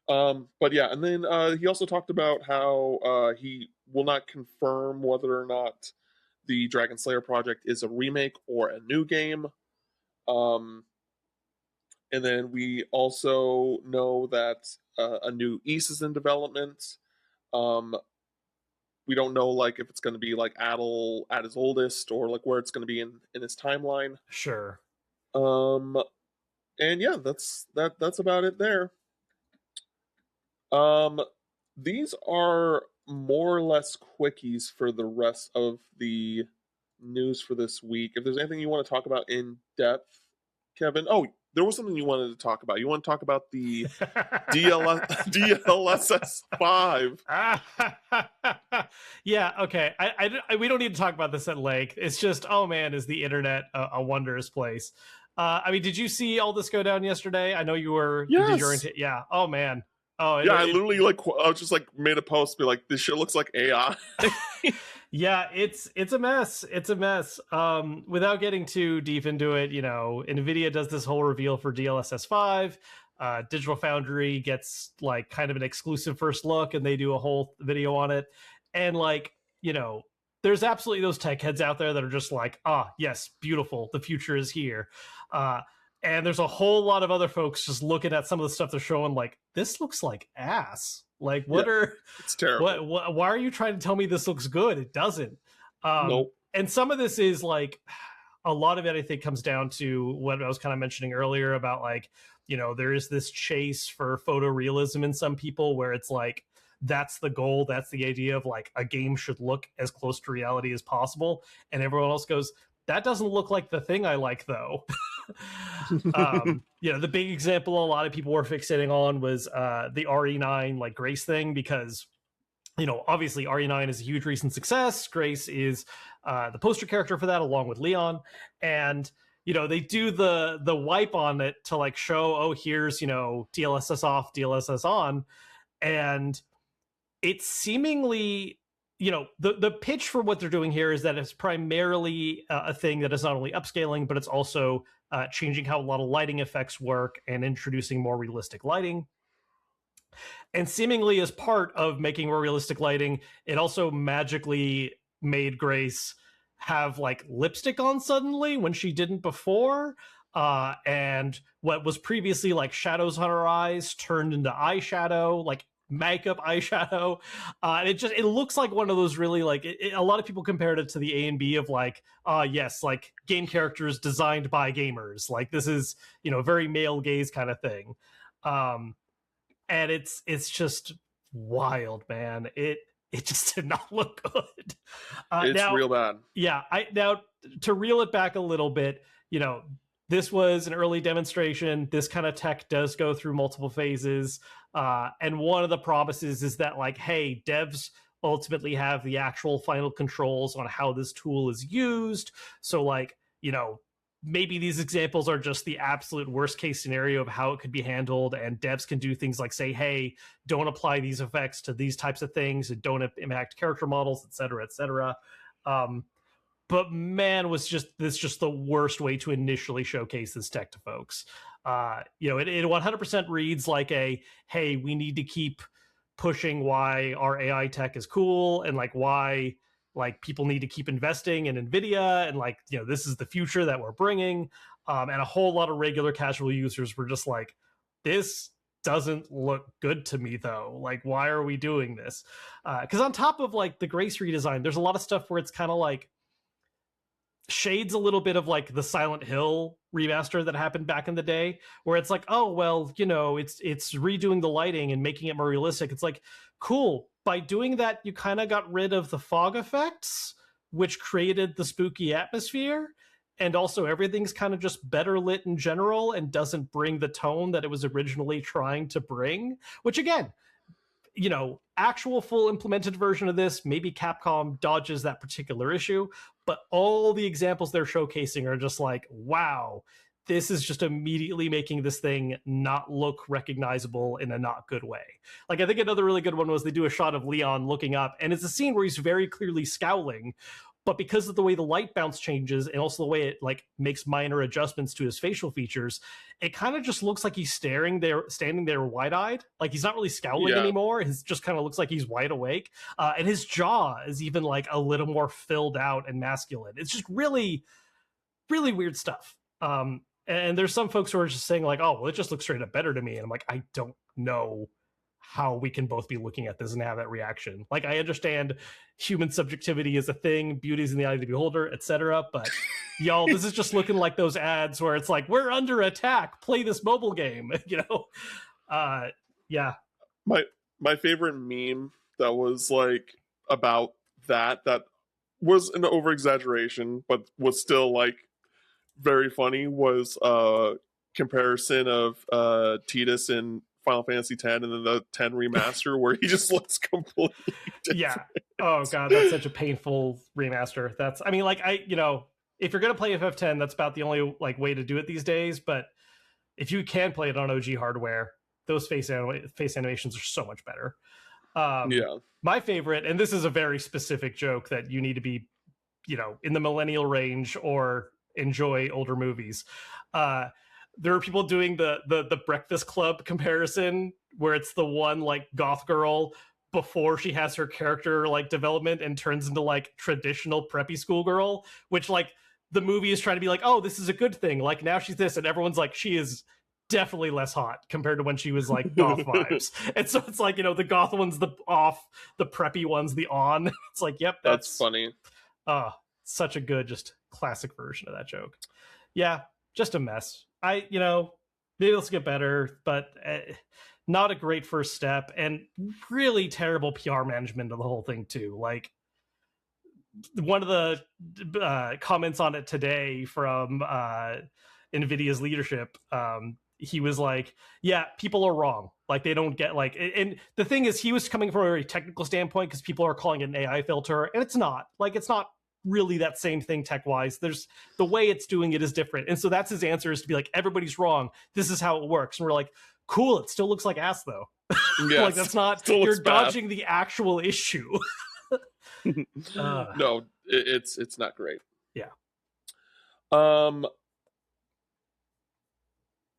but yeah, and then he also talked about how he will not confirm whether or not the Dragon Slayer project is a remake or a new game. And then we also know that a new Ys is in development. we don't know like if it's going to be like Adel at his oldest or like where it's going to be in his timeline. Sure. Um, and yeah, that's about it there. Um, these are more or less quickies for the rest of the news for this week. If there's anything you want to talk about in depth, Kevin. Oh, there was something you wanted to talk about. You want to talk about the DLSS 5. Yeah, okay. We don't need to talk about this at length. It's just, oh man, is the internet a wondrous place? I mean, did you see all this go down yesterday? I know you were. Yes. Yeah. Oh man. Oh yeah. I literally I was just like made a post, be like, this shit looks like AI. Yeah, it's a mess. It's a mess. Without getting too deep into it, you know, Nvidia does this whole reveal for DLSS 5. Digital Foundry gets like kind of an exclusive first look, and they do a whole video on it. And like, you know, there's absolutely those tech heads out there that are just like, ah, yes, beautiful, the future is here. And there's a whole lot of other folks just looking at some of the stuff they're showing, like, this looks like ass. Like, what are it's terrible? Why are you trying to tell me this looks good? It doesn't. Nope. And some of this is like, a lot of it I think comes down to what I was kind of mentioning earlier about like, you know, there is this chase for photorealism in some people where it's like, that's the goal, that's the idea of like a game should look as close to reality as possible, and everyone else goes, that doesn't look like the thing I like though. You know, the big example a lot of people were fixating on was the RE9 like Grace thing, because you know, obviously RE9 is a huge recent success. Grace is the poster character for that, along with Leon. And you know, they do the wipe on it to like show, oh, here's, you know, DLSS off, DLSS on, and it's seemingly, you know, the pitch for what they're doing here is that it's primarily a thing that is not only upscaling, but it's also changing how a lot of lighting effects work and introducing more realistic lighting. And seemingly as part of making more realistic lighting, it also magically made Grace have like lipstick on suddenly when she didn't before. And what was previously like shadows on her eyes turned into eyeshadow, like makeup eyeshadow. And it looks like one of those really like, a lot of people compared it to the A and B of like, yes, like game characters designed by gamers. Like this is, you know, very male gaze kind of thing. And it's just wild, man. It just did not look good. It's now, real bad. Yeah, now to reel it back a little bit, you know, this was an early demonstration. This kind of tech does go through multiple phases. And one of the promises is that like, hey, devs ultimately have the actual final controls on how this tool is used. So like, you know, maybe these examples are just the absolute worst case scenario of how it could be handled, and devs can do things like say, hey, don't apply these effects to these types of things and don't impact character models, etc., etc. But man, was this just the worst way to initially showcase this tech to folks. You know, it 100% reads like a, hey, we need to keep pushing why our AI tech is cool, and like why like people need to keep investing in Nvidia, and like, you know, this is the future that we're bringing. And a whole lot of regular casual users were just like, this doesn't look good to me though. Like, why are we doing this? Because on top of like the Grace redesign, there's a lot of stuff where it's kind of like shades a little bit of like the Silent Hill remaster that happened back in the day, where it's like, oh, well, you know, it's redoing the lighting and making it more realistic. It's like, cool. By doing that, you kind of got rid of the fog effects, which created the spooky atmosphere. And also everything's kind of just better lit in general and doesn't bring the tone that it was originally trying to bring, which again, you know, actual full implemented version of this, maybe Capcom dodges that particular issue, but all the examples they're showcasing are just like, wow, this is just immediately making this thing not look recognizable in a not good way. Like, I think another really good one was they do a shot of Leon looking up, and it's a scene where he's very clearly scowling, but because of the way the light bounce changes and also the way it like makes minor adjustments to his facial features, it kind of just looks like he's standing there wide-eyed. Like he's not really scowling anymore. It just kind of looks like he's wide awake. And his jaw is even like a little more filled out and masculine. It's just really, really weird stuff. And there's some folks who are just saying like, oh, well, it just looks straight up better to me. And I'm like, I don't know how we can both be looking at this and have that reaction. Like, I understand human subjectivity is a thing, beauty's in the eye of the beholder, etc. But y'all, this is just looking like those ads where it's like, we're under attack, play this mobile game, yeah. My favorite meme that was like about that was an over exaggeration, but was still like very funny, was comparison of Tidus in Final Fantasy X and then the 10 remaster where he just looks completely different. Yeah. Oh god, that's such a painful remaster. That's, I mean, like, if you're gonna play FF10, that's about the only like way to do it these days. But if you can play it on OG hardware, those face animations are so much better. Yeah. My favorite, and this is a very specific joke that you need to be, in the millennial range or enjoy older movies. There are people doing the Breakfast Club comparison where it's the one like goth girl before she has her character like development and turns into like traditional preppy schoolgirl, which like the movie is trying to be like, oh, this is a good thing. Like now she's this, and everyone's like, she is definitely less hot compared to when she was like goth vibes. And so it's like, the goth one's the off, the preppy one's the on. It's like, yep, that's funny. Such a good, just classic version of that joke. Yeah, just a mess. Maybe let's get better, but not a great first step, and really terrible PR management of the whole thing too. Like, one of the comments on it today from NVIDIA's leadership, he was like, yeah, people are wrong. Like, they don't get like, and the thing is, he was coming from a very technical standpoint because people are calling it an AI filter, and it's not really that same thing tech wise. There's the way it's doing it is different. And so that's his answer, is to be like, everybody's wrong. This is how it works. And we're like, cool. It still looks like ass though. Yes, like, that's not, you're dodging the actual issue. No, it's not great. Yeah.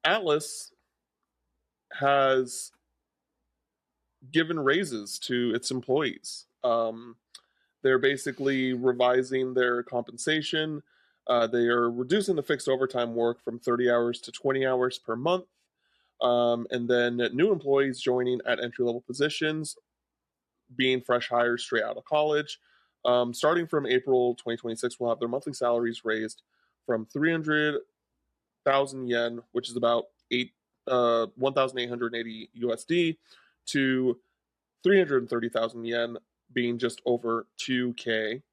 Atlas has given raises to its employees. They're basically revising their compensation. They are reducing the fixed overtime work from 30 hours to 20 hours per month. And then new employees joining at entry-level positions, being fresh hires straight out of college, starting from April 2026, will have their monthly salaries raised from 300,000 yen, which is about 1,880 USD, to 330,000 yen, being just over 2K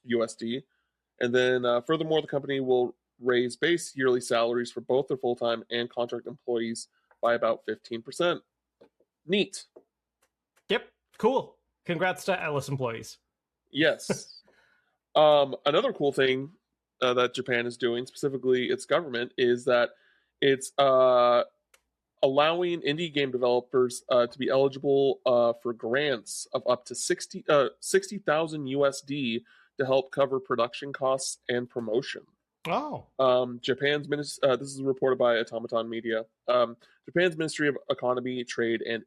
USD. And then furthermore, the company will raise base yearly salaries for both their full-time and contract employees by about 15%. Neat. Yep. Cool. Congrats to Atlas employees. Yes. Another cool thing that Japan is doing, specifically its government, is that it's allowing indie game developers to be eligible for grants of up to 60,000 USD to help cover production costs and promotion. Oh. Japan's this is reported by Automaton Media. Japan's Ministry of Economy, Trade, and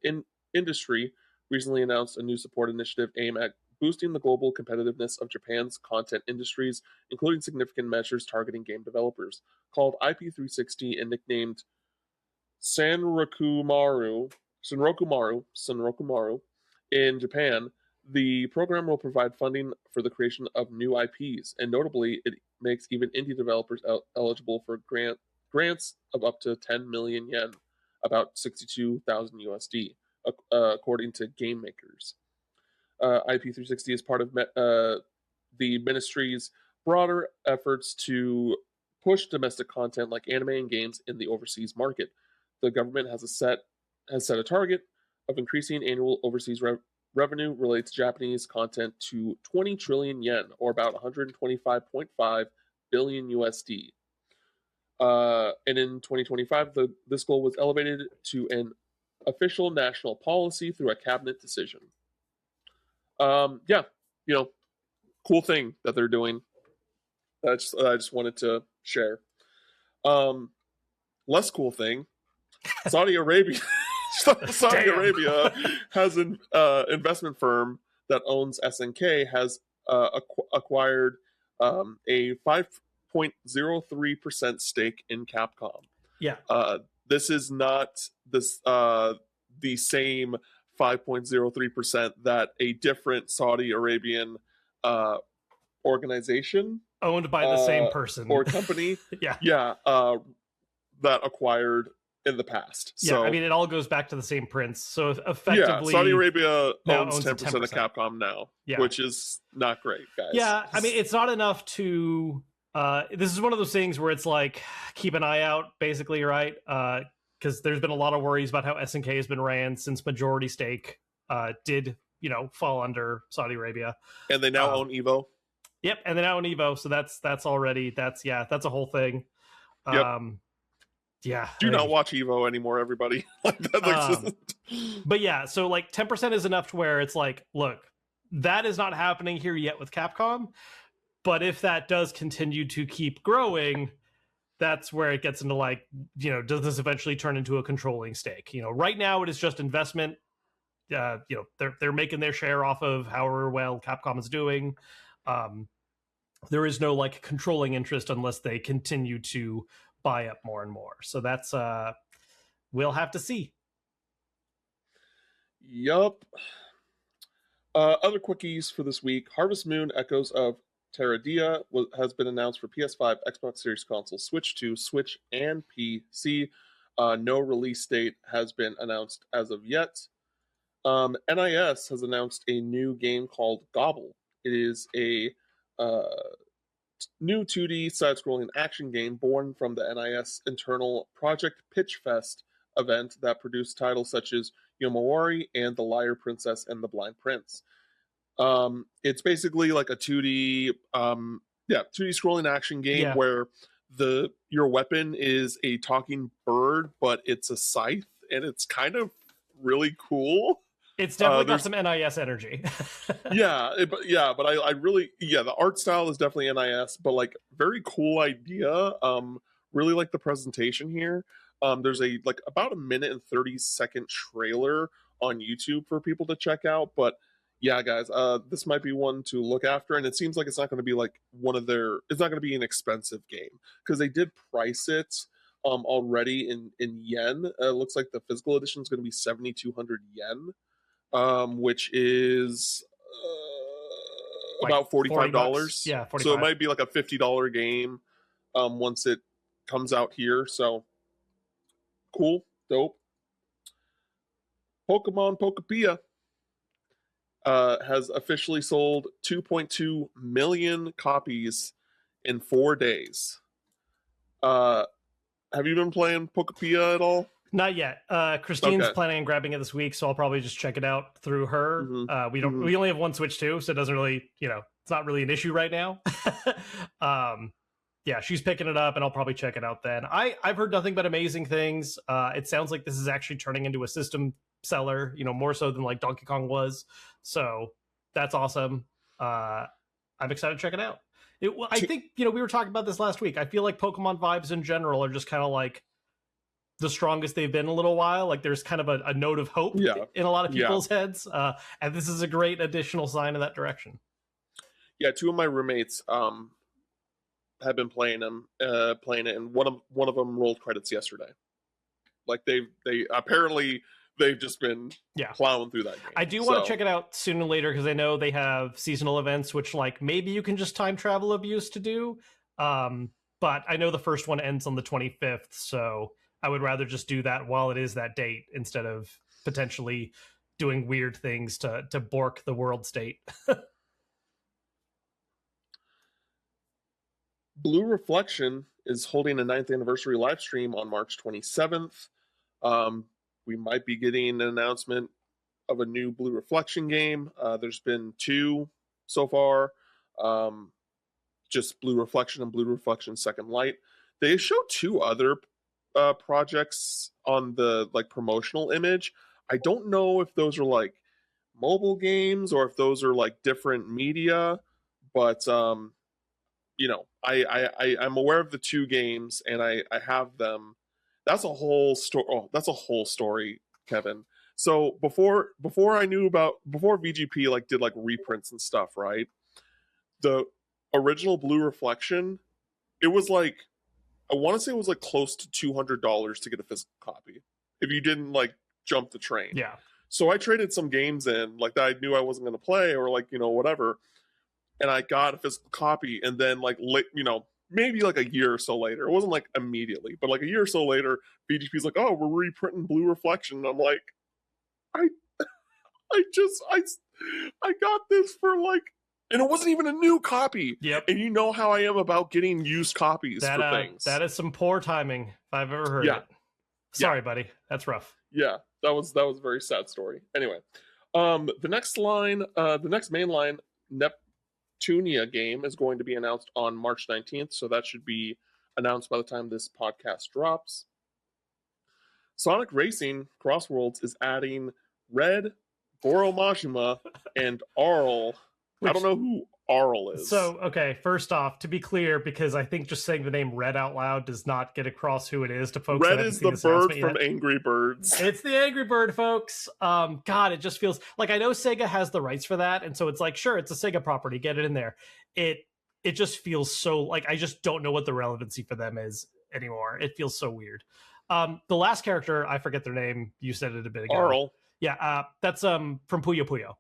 Industry recently announced a new support initiative aimed at boosting the global competitiveness of Japan's content industries, including significant measures targeting game developers. Called IP360 and nicknamed Sanrokumaru in Japan, the program will provide funding for the creation of new IPs, and notably, it makes even indie developers eligible for grants of up to 10 million yen, about 62,000 USD, according to Game Makers. IP360 is part of the ministry's broader efforts to push domestic content like anime and games in the overseas market. The government has set a target of increasing annual overseas revenue related to Japanese content to 20 trillion yen, or about 125.5 billion USD. And in 2025, this goal was elevated to an official national policy through a cabinet decision. Cool thing that they're doing. I just wanted to share. Less cool thing. Saudi Arabia has an investment firm that owns SNK has acquired a 5.03% stake in Capcom. Yeah. This is not the same 5.03% that a different Saudi Arabian organization owned by the same person or company, yeah, that acquired in the past. So, I mean, it all goes back to the same prince. So effectively, Saudi Arabia now owns 10% of Capcom now, which is not great, guys. Yeah, I mean, it's not enough to. This is one of those things where it's like, keep an eye out, basically, right? Because there's been a lot of worries about how SNK has been ran since majority stake did, fall under Saudi Arabia, and they now own Evo. Yep, and they now own Evo, so that's already that's a whole thing. Yep. Yeah. Do not watch Evo anymore, everybody. But yeah, so like 10% is enough to where it's like, look, that is not happening here yet with Capcom. But if that does continue to keep growing, that's where it gets into like, does this eventually turn into a controlling stake? Right now it is just investment. They're making their share off of however well Capcom is doing. There is no like controlling interest unless they continue to buy up more and more. So that's we'll have to see. Yup. Other quickies for this week: Harvest Moon: Echoes of Terradia has been announced for PS5, Xbox Series console, Switch 2, Switch, and PC. No release date has been announced as of yet. NIS has announced a new game called Gobble. It is a new 2D side-scrolling action game born from the NIS internal Project Pitchfest event that produced titles such as Yomawari and The Liar Princess and The Blind Prince. It's basically like a 2D 2D scrolling action game where your weapon is a talking bird, but it's a scythe, and it's kind of really cool. It's definitely got some NIS energy. but I really, the art style is definitely NIS, but like very cool idea. Really like the presentation here. There's about a minute and 30-second trailer on YouTube for people to check out. But yeah, guys, this might be one to look after, and it seems like it's not going to be like it's not going to be an expensive game because they did price it already in yen. It looks like the physical edition is going to be 7,200 yen. Which is about $45. Yeah, $45. So it might be like a $50 game once it comes out here. So cool, dope. Pokemon Pokepia has officially sold 2.2 million copies in 4 days. Have you been playing Pokepia at all? Not yet. Christine's planning on grabbing it this week, so I'll probably just check it out through her. Mm-hmm. We only have one Switch too, so it doesn't really, it's not really an issue right now. She's picking it up, and I'll probably check it out then. I've heard nothing but amazing things. It sounds like this is actually turning into a system seller, more so than like Donkey Kong was. So that's awesome. I'm excited to check it out. I think, we were talking about this last week. I feel like Pokemon vibes in general are just kind of like the strongest they've been in a little while. Like there's kind of a note of hope in a lot of people's heads. And this is a great additional sign in that direction. Yeah, two of my roommates have been playing it, and one of them rolled credits yesterday. Like they've just been plowing through that game. I do want to check it out sooner or later because I know they have seasonal events, which like maybe you can just time travel abuse to do. But I know the first one ends on the 25th, so I would rather just do that while it is that date instead of potentially doing weird things to bork the world state. Blue Reflection is holding a 9th anniversary live stream on March 27th. We might be getting an announcement of a new Blue Reflection game. There's been 2 so far. Just Blue Reflection and Blue Reflection Second Light. They show 2 other projects on the like promotional image. I don't know if those are like mobile games or if those are like different media, but I'm aware of the 2 games and I have them. That's a whole story. Oh, that's a whole story, Kevin. So before VGP like did like reprints and stuff, right? The original Blue Reflection, it was like, I want to say it was like close to $200 to get a physical copy if you didn't like jump the train. Yeah. So I traded some games in, like that I knew I wasn't going to play, or like whatever, and I got a physical copy, and then like maybe like a year or so later, it wasn't like immediately, but like a year or so later, BGP's like, oh, we're reprinting Blue Reflection, and I'm like, I I just I got this for like, and it wasn't even a new copy. Yep. And you know how I am about getting used copies for things. That is some poor timing if I've ever heard it. Sorry, buddy. That's rough. Yeah, that was a very sad story. Anyway, the next mainline Neptunia game is going to be announced on March 19th, so that should be announced by the time this podcast drops. Sonic Racing Crossworlds is adding Red, Goro Majima, and Arl. I don't know who Arl is. So, okay, first off, to be clear, because I think just saying the name Red out loud does not get across who it is to folks. Red is the bird from Angry Birds. It's the Angry Bird, folks. God, it just feels like, I know Sega has the rights for that, and so it's like, sure, it's a Sega property, get it in there. It just feels so like, I just don't know what the relevancy for them is anymore. It feels so weird. The last character, I forget their name. You said it a bit ago. Arl. Yeah, that's from Puyo Puyo.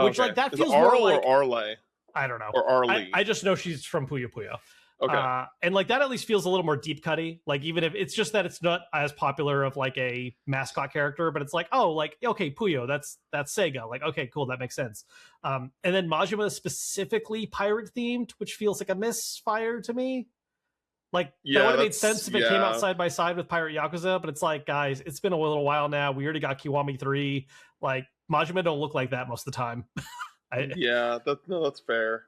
Which okay. like that is feels Arl more like or Arle? I don't know. Or Arlie. I just know she's from Puyo Puyo. Okay. And like that at least feels a little more deep cutty. Like even if it's just that it's not as popular of like a mascot character, but it's like, oh, like okay, Puyo, that's Sega. Like okay, cool, that makes sense. And then Majima is specifically pirate themed, which feels like a misfire to me. Like that would have made sense if it came out side by side with Pirate Yakuza, but it's like, guys, it's been a little while now. We already got Kiwami 3. Like Majima don't look like that most of the time. That's fair.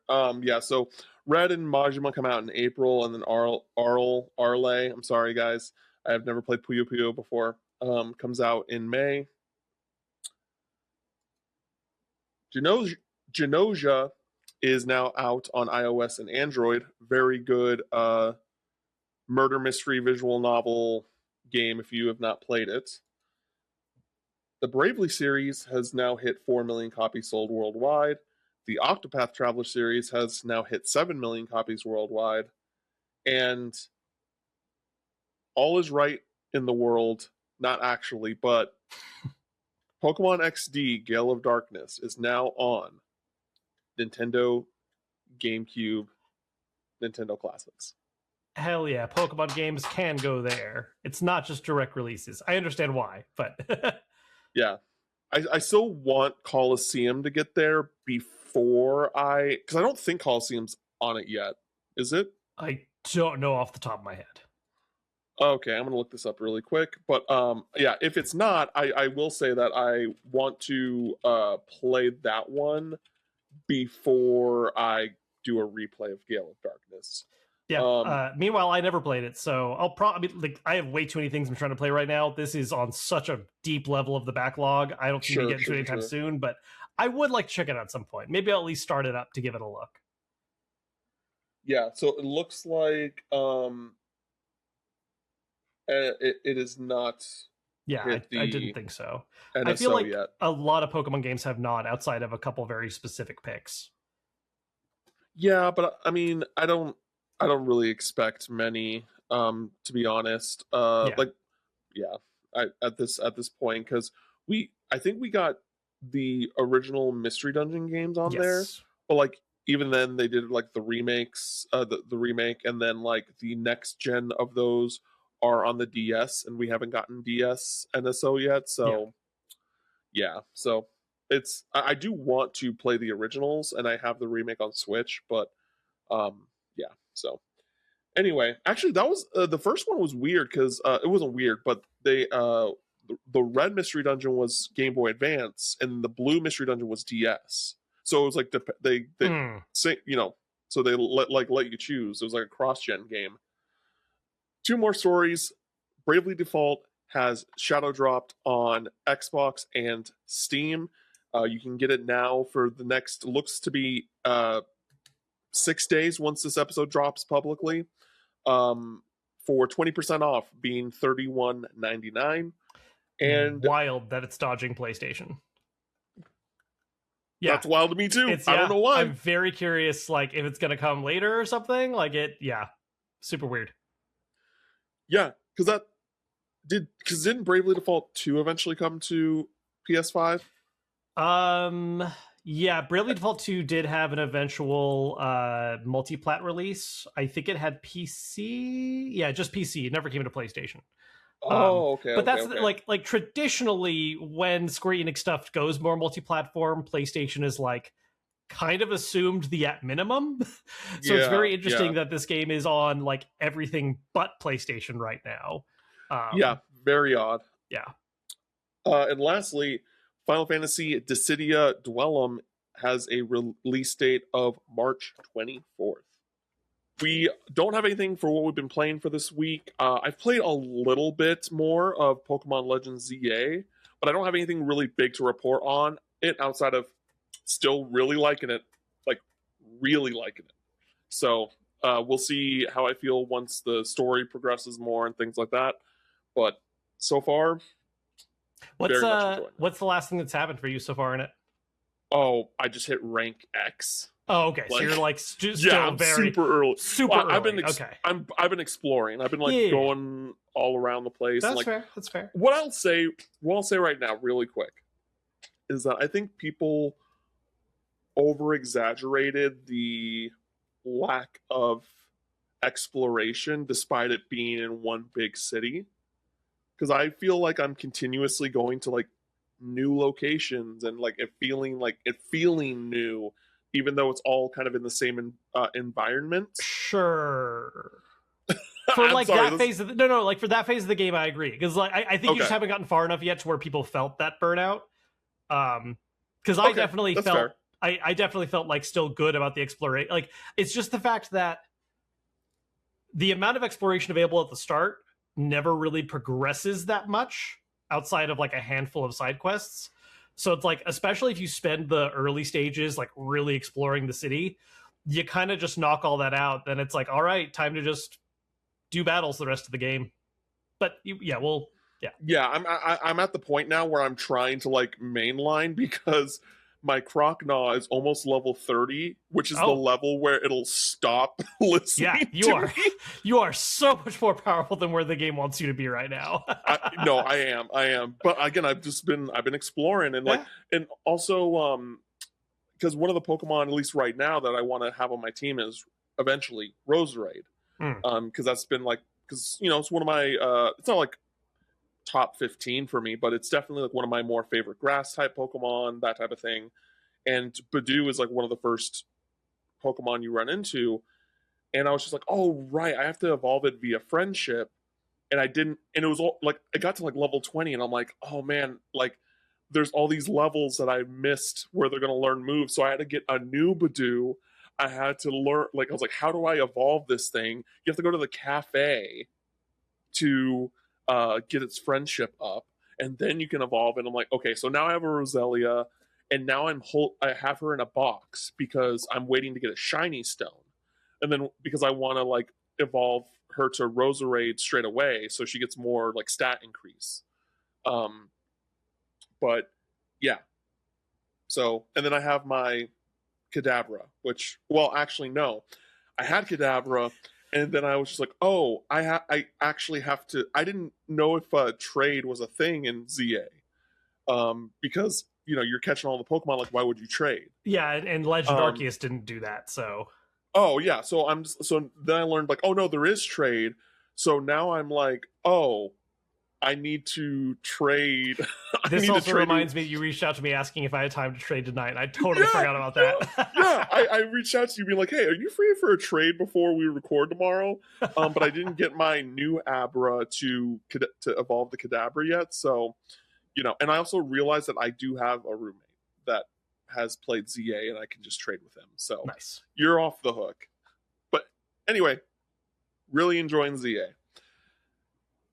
So Red and Majima come out in April, and then Arle, I'm sorry guys, I have never played Puyo Puyo before. Comes out in May. Genosha is now out on iOS and Android. Very good murder mystery visual novel game if you have not played it. The Bravely series has now hit 4 million copies sold worldwide. The Octopath Traveler series has now hit 7 million copies worldwide. And all is right in the world, not actually, but Pokemon XD Gale of Darkness is now on Nintendo, GameCube, Nintendo Classics. Hell yeah, Pokemon games can go there. It's not just direct releases. I understand why, but yeah. I still want Coliseum to get there before because I don't think Coliseum's on it yet. Is it? I don't know off the top of my head. Okay, I'm gonna look this up really quick. But if it's not, I will say that I want to play that one before I do a replay of Gale of Darkness. Yeah. Meanwhile, I never played it, so I'll probably I have way too many things I'm trying to play right now. This is on such a deep level of the backlog. I don't think we get into it anytime soon, but I would like to check it out at some point. Maybe I'll at least start it up to give it a look. Yeah. So it looks like it is not. Yeah, I didn't think so. NSO I feel like yet. a lot of Pokemon games have not, outside of a couple very specific picks. Yeah, but I mean, I don't really expect many, to be honest. At this point, because I think we got the original Mystery Dungeon games on there, but like even then they did like the remakes, the remake, and then like the next gen of those are on the DS, and we haven't gotten DS NSO yet. So so it's I do want to play the originals, and I have the remake on Switch, but so anyway, actually that was the first one was weird because it wasn't weird, but they the red Mystery Dungeon was Game Boy Advance, and the blue Mystery Dungeon was DS. So it was like they say, so they let you choose. It was like a cross-gen game. 2 more stories. Bravely Default has shadow dropped on Xbox and Steam. You can get it now for the next, looks to be 6 days once this episode drops publicly, for 20% off, being $31.99. And wild that it's dodging PlayStation. Yeah, that's wild to me too. I don't know why. I'm very curious, like if it's gonna come later or something. Like super weird. Yeah, because didn't Bravely Default 2 eventually come to PS5? Yeah, Bravely Default 2 did have an eventual multi-plat release. I think it had PC. Yeah, just PC. It never came to PlayStation. Oh, okay, But okay, that's okay. like traditionally when Square Enix stuff goes more multi-platform, PlayStation is like kind of assumed the at minimum. So it's Yeah, very yeah, interesting that this game is on like everything but PlayStation right now. yeah. Very odd. Yeah. And lastly, Final Fantasy Dissidia Duellum has a release date of March 24th. We don't have anything for what we've been playing for this week. I've played a little bit more of Pokemon Legends ZA, but I don't have anything really big to report on it outside of still really liking it, like really liking it. So we'll see how I feel once the story progresses more and things like that. But so far, very much enjoying it. What's the last thing that's happened for you so far in it? Oh, I just hit rank X. Oh, okay. So Like, you're like yeah, still I'm very super early. super Well, early. Okay. I've been exploring. I've been like Yeah. going all around the place. That's and, like, fair. That's fair. what I'll say right now, really quick, is that I think people over exaggerated the lack of exploration despite it being in one big city. Because I feel like I'm continuously going to like new locations and like it feeling new, even though it's all kind of in the same environment. Sure. For I'm like sorry, that phase of the, no, like for that phase of the game, I agree because like I think you just Okay. haven't gotten far enough yet to where people felt that burnout. Because I Okay, definitely that's felt fair. I definitely felt like still good about the exploration. Like it's just the fact that the amount of exploration available at the start never really progresses that much outside of like a handful of side quests. So it's like, especially if you spend the early stages like really exploring the city, you kind of just knock all that out. Then it's like, all right, time to just do battles the rest of the game. But yeah, I'm at the point now where I'm trying to like mainline because my Crocnaw is almost level 30, which is the oh level where it'll stop yeah, listening to me. you are so much more powerful than where the game wants you to be right now. No, I am. But again, I've been exploring and like Yeah. and also because one of the Pokemon, at least right now, that I want to have on my team is eventually Roserade. Mm. Because that's been like because it's one of my it's not like top 15 for me, but it's definitely like one of my more favorite grass type Pokemon, that type of thing. And Badoo is like one of the first Pokemon you run into. And I was just like, oh, right, I have to evolve it via friendship. And I didn't, and it was all like, I got to like level 20, and I'm like, oh man, like there's all these levels that I missed where they're going to learn moves. So I had to get a new Badoo. I had to learn, like, I was like, how do I evolve this thing? You have to go to the cafe to get its friendship up, and then you can evolve. And I'm like, okay, so now I have a Roselia, and now I have her in a box because I'm waiting to get a shiny stone, and then because I want to like evolve her to Roserade straight away, so she gets more like stat increase. Um, but yeah, so and then I have my Kadabra, which well, actually no, I had Kadabra, and then I was just like, oh, I actually have to. I didn't know if trade was a thing in ZA, because you're catching all the Pokemon. Like, why would you trade? Yeah, and Legend Um, Arceus didn't do that, so oh yeah, so then I learned like, oh no, there is trade. So now I'm like, oh, I need to trade. I this need to also trade. reminds me you reached out to me asking if I had time to trade tonight, and I totally Yeah, forgot about that. yeah. I reached out to you, being like, "Hey, are you free for a trade before we record tomorrow?" But I didn't get my new Abra to evolve the Kadabra yet, so And I also realized that I do have a roommate that has played ZA, and I can just trade with him. So Nice. you're off the hook. But anyway, really enjoying ZA.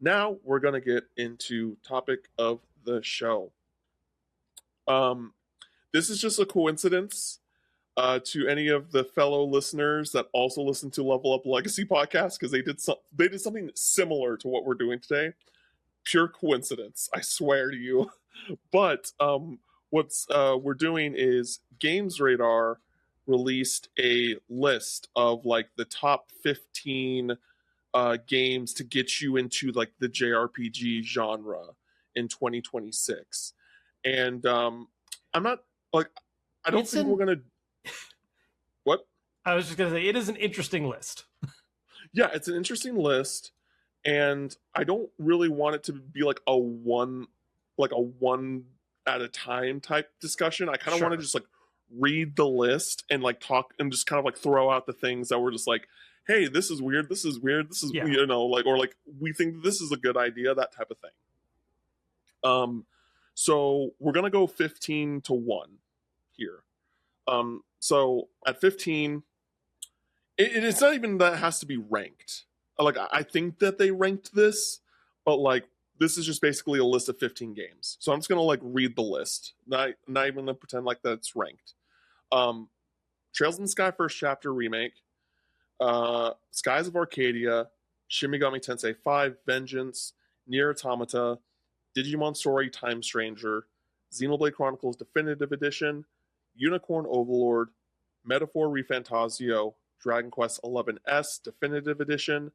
Now we're gonna get into topic of the show. This is just a coincidence to any of the fellow listeners that also listen to Level Up Legacy podcast, because they did something similar to what we're doing today. Pure coincidence, I swear to you. But what's we're doing is GamesRadar released a list of like the top 15 games to get you into like the JRPG genre in 2026. And I'm not like, I don't think we're gonna. What? I was just gonna say it is an interesting list. Yeah, it's an interesting list, and I don't really want it to be like a one at a time type discussion. I kind of want to just like read the list and like talk and just kind of like throw out the things that were just like, hey, this is weird, this is weird, this is you know, like, or like we think this is a good idea, that type of thing. So we're gonna go 15-1 here. So at 15, it's not even that it has to be ranked. Like, I think that they ranked this, but like this is just basically a list of 15 games. So I'm just gonna like read the list, not even gonna pretend like that it's ranked. Trails in the Sky First Chapter remake, Skies of Arcadia, Shin Megami Tensei 5 Vengeance, Nier Automata, Digimon Story Time Stranger, Xenoblade Chronicles Definitive Edition, Unicorn Overlord, Metaphor ReFantazio, Dragon Quest XI-S Definitive Edition,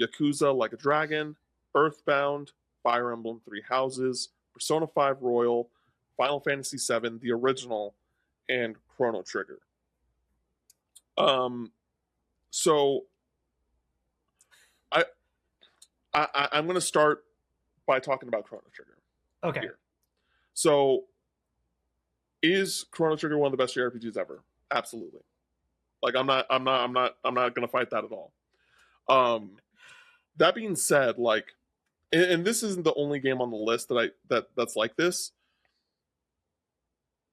Yakuza Like a Dragon, Earthbound, Fire Emblem Three Houses, Persona 5 Royal, Final Fantasy VII, the original, and Chrono Trigger. So I'm going to start by talking about Chrono Trigger. Okay. Here. So is Chrono Trigger one of the best JRPGs ever? Absolutely. Like, I'm not going to fight that at all. That being said, like, and this isn't the only game on the list that's like this.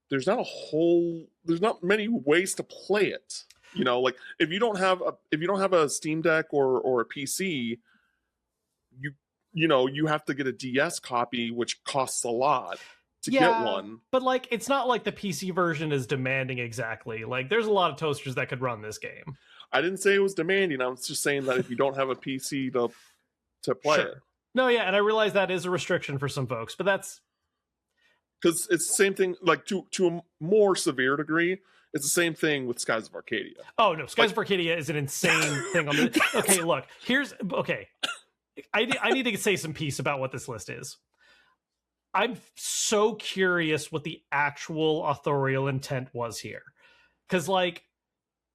There's not many ways to play it. You know, like if you don't have a Steam Deck or a PC, you have to get a DS copy, which costs a lot to get one. But like, it's not like the PC version is demanding exactly. Like, there's a lot of toasters that could run this game. I didn't say it was demanding. I was just saying that if you don't have a PC to play it. No, yeah, and I realize that is a restriction for some folks, but that's because it's the same thing. Like to a more severe degree, it's the same thing with Skies of Arcadia. Oh no, Skies of Arcadia is an insane thing on the. Okay, look, I need to say some piece about what this list is. I'm so curious what the actual authorial intent was here. Because, like,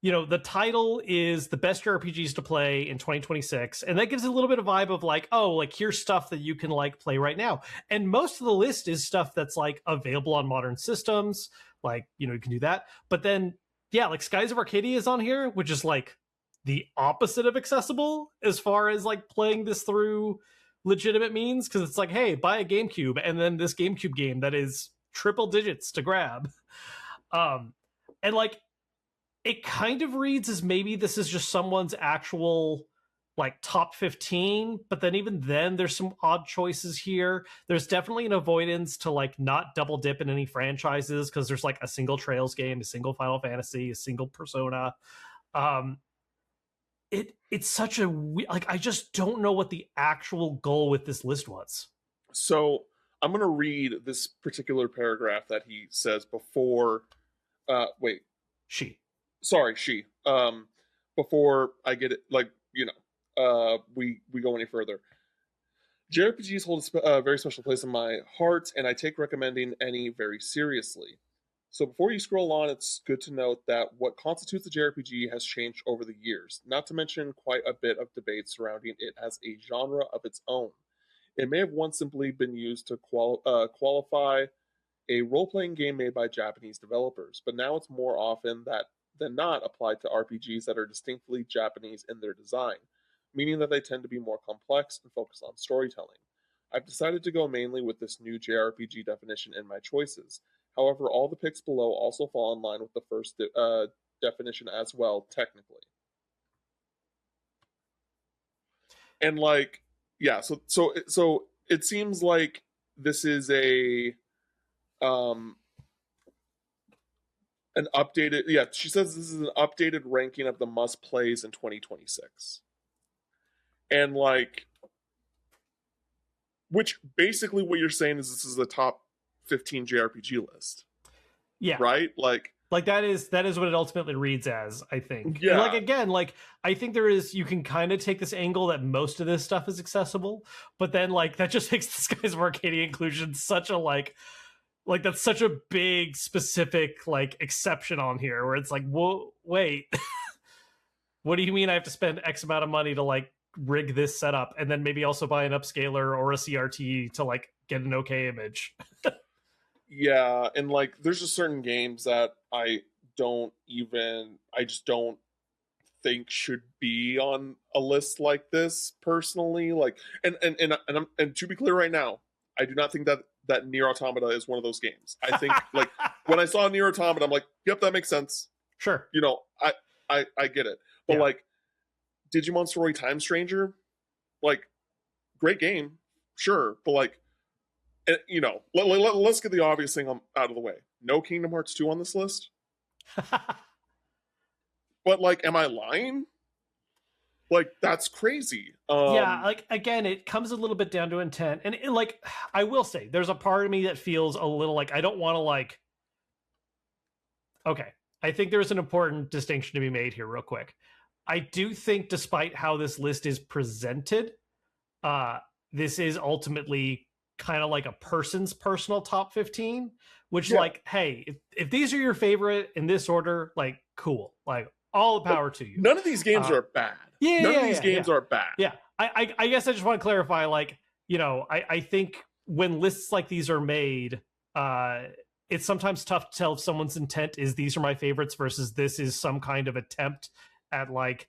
you know, the title is the best RPGs to play in 2026. And that gives a little bit of vibe of like, oh, like, here's stuff that you can like play right now. And most of the list is stuff that's like available on modern systems. Like, you know, you can do that. But then, yeah, like Skies of Arcadia is on here, which is like the opposite of accessible as far as like playing this through legitimate means, because it's like, hey, buy a GameCube and then this GameCube game that is triple digits to grab. And like, it kind of reads as maybe this is just someone's actual like top 15, but then even then there's some odd choices here. There's definitely an avoidance to like not double dip in any franchises, because there's like a single Trails game, a single Final Fantasy, a single Persona. It's such a like, I just don't know what the actual goal with this list was. So I'm going to read this particular paragraph that he says before. She. Before I get it, like, you know, we go any further. JRPGs hold a very special place in my heart, and I take recommending any very seriously. So before you scroll on, it's good to note that what constitutes a JRPG has changed over the years, not to mention quite a bit of debate surrounding it as a genre of its own. It may have once simply been used to qualify a role-playing game made by Japanese developers, but now it's more often than not applied to RPGs that are distinctly Japanese in their design, meaning that they tend to be more complex and focus on storytelling. I've decided to go mainly with this new JRPG definition in my choices. However, all the picks below also fall in line with the first definition as well, technically. And like, yeah, so it seems like this is an updated, yeah, she says this is an updated ranking of the must plays in 2026. And like, which basically what you're saying is this is the top 15 JRPG list. Yeah. Right? Like that is what it ultimately reads as, I think. Yeah. And like, again, like, I think you can kind of take this angle that most of this stuff is accessible, but then like that just makes the Skies of Arcadia inclusion such a like Like that's such a big specific like exception on here where it's like, whoa, wait, what do you mean I have to spend X amount of money to like rig this setup and then maybe also buy an upscaler or a CRT to like get an okay image? Yeah, and like there's just certain games that I just don't think should be on a list like this personally. Like, and to be clear right now, I do not think that Nier Automata is one of those games. I think like when I saw Nier Automata, I'm like, yep, that makes sense. Sure. You know, I get it. But Yeah. like Digimon Story Time Stranger, like great game, sure, but like you know, let's get the obvious thing out of the way. No Kingdom Hearts 2 on this list. But like, am I lying? Like, that's crazy. Yeah, like again, it comes a little bit down to intent, and like I will say, there's a part of me that feels a little like I don't want to like. Okay, I think there's an important distinction to be made here, real quick. I do think, despite how this list is presented, this is ultimately kind of like a person's personal top 15, which like, hey, if these are your favorite in this order, like cool, like all the power to you. None of these games are bad. None of these games are bad. Yeah, I guess I just want to clarify, like, you know, I think when lists like these are made, it's sometimes tough to tell if someone's intent is these are my favorites versus this is some kind of attempt at like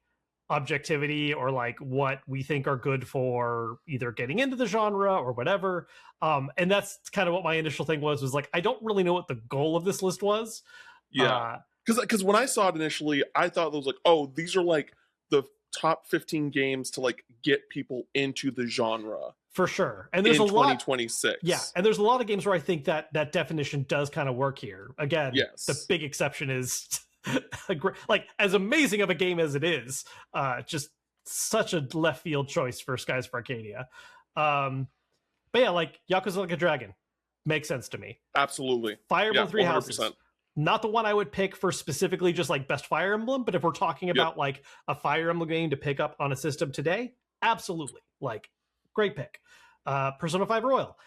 objectivity or like what we think are good for either getting into the genre or whatever. And that's kind of what my initial thing was like, I don't really know what the goal of this list was. Yeah. Because when I saw it initially, I thought it was like, oh, these are like the top 15 games to like get people into the genre. For sure. And there's in a 2026. lot. Yeah. And there's a lot of games where I think that that definition does kind of work here. Again, yes. The big exception is like as amazing of a game as it is, just such a left field choice for Skies of Arcadia. But yeah, like Yakuza Like a Dragon makes sense to me. Absolutely. Fire Emblem Three Houses. Not the one I would pick for specifically just like best Fire Emblem, but if we're talking about like a Fire Emblem game to pick up on a system today, absolutely. Like, great pick. Persona 5 Royal.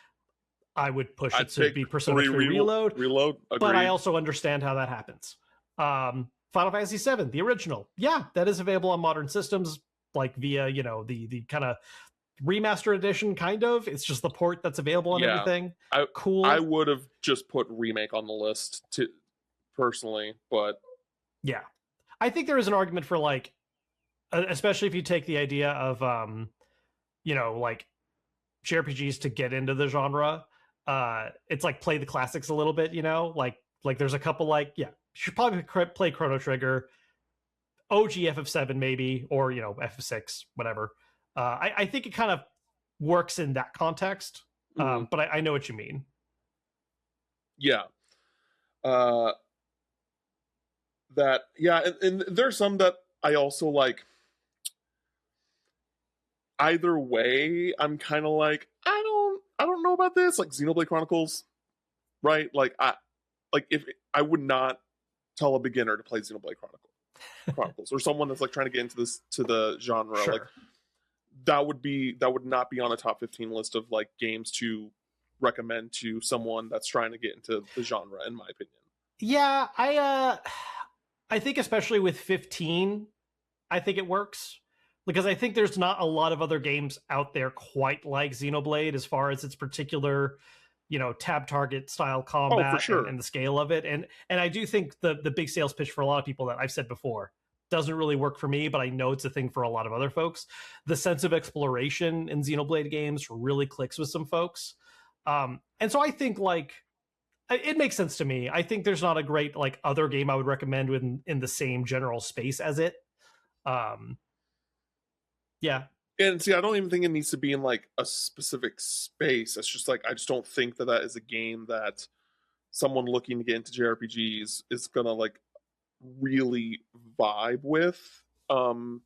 I would push it to be Persona 3 Reload. Agreed. But I also understand how that happens. Final Fantasy VII, the original. Yeah, that is available on modern systems, like via, you know, the kind of remastered edition, kind of. It's just the port that's available on everything. Cool. I would have just put remake on the list to personally, but yeah, I think there is an argument for like, especially if you take the idea of you know, like JRPGs to get into the genre, it's like play the classics a little bit, you know, like there's a couple like, yeah, you should probably play Chrono Trigger, OG FF7 maybe, or, you know, FF6, whatever. I think it kind of works in that context, but I know what you mean. Yeah. And there's some that I also like. Either way, I'm kind of like, I don't know about this. Like Xenoblade Chronicles, right? Like if I would not tell a beginner to play Xenoblade Chronicles or someone that's like trying to get into the genre. Sure. Like that would not be on a top 15 list of like games to recommend to someone that's trying to get into the genre, in my opinion. Yeah, I think especially with 15, I think it works. Because I think there's not a lot of other games out there quite like Xenoblade as far as its particular, you know, tab target style combat for sure. and the scale of it. And I do think the big sales pitch for a lot of people that I've said before doesn't really work for me, but I know it's a thing for a lot of other folks. The sense of exploration in Xenoblade games really clicks with some folks. And so I think like it makes sense to me. I think there's not a great like other game I would recommend in the same general space as it. Yeah. And see, I don't even think it needs to be in like a specific space. It's just like, I just don't think that is a game that someone looking to get into JRPGs is going to like really vibe with. And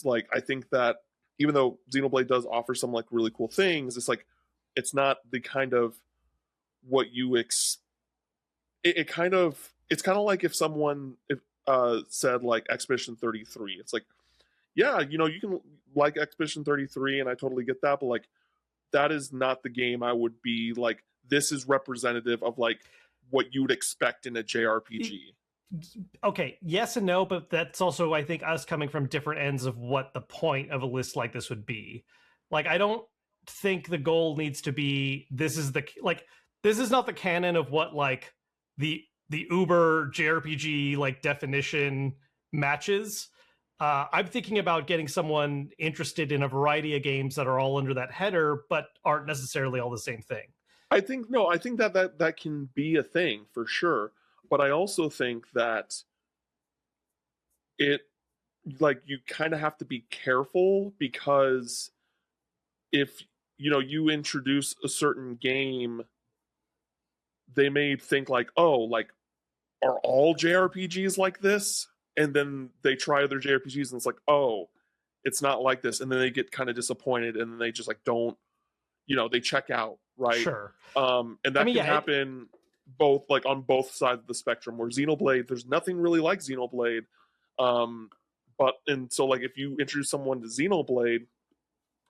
like, I think that even though Xenoblade does offer some like really cool things, it's like, it's not the kind of what you it's kind of like if someone said like Expedition 33, it's like, yeah, you know, you can like Expedition 33 and I totally get that, but like that is not the game I would be like, this is representative of like what you would expect in a JRPG. Okay, yes and no, but that's also, I think, us coming from different ends of what the point of a list like this would be. Like, I don't think the goal needs to be this is not the canon of what like the Uber JRPG like definition matches. I'm thinking about getting someone interested in a variety of games that are all under that header, but aren't necessarily all the same thing. I think that can be a thing for sure, but I also think that it like you kind of have to be careful, because if you introduce a certain game, they may think like, oh, like, are all JRPGs like this? And then they try other JRPGs and it's like, oh, it's not like this, and then they get kind of disappointed, and then they just like don't, they check out, right? Sure. And that can happen both like on both sides of the spectrum, where Xenoblade, there's nothing really like Xenoblade. And so like if you introduce someone to Xenoblade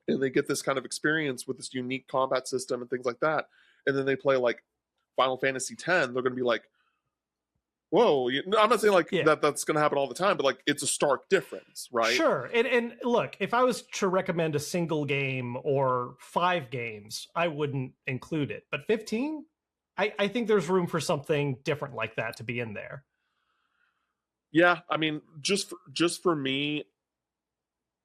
and they get this kind of experience with this unique combat system and things like that, and then they play like Final Fantasy X, they're going to be like, whoa, I'm not saying like that's going to happen all the time, but like it's a stark difference, right? Sure. And look, if I was to recommend a single game or 5 games, I wouldn't include it. But 15? I think there's room for something different like that to be in there. Yeah, I mean, just for me,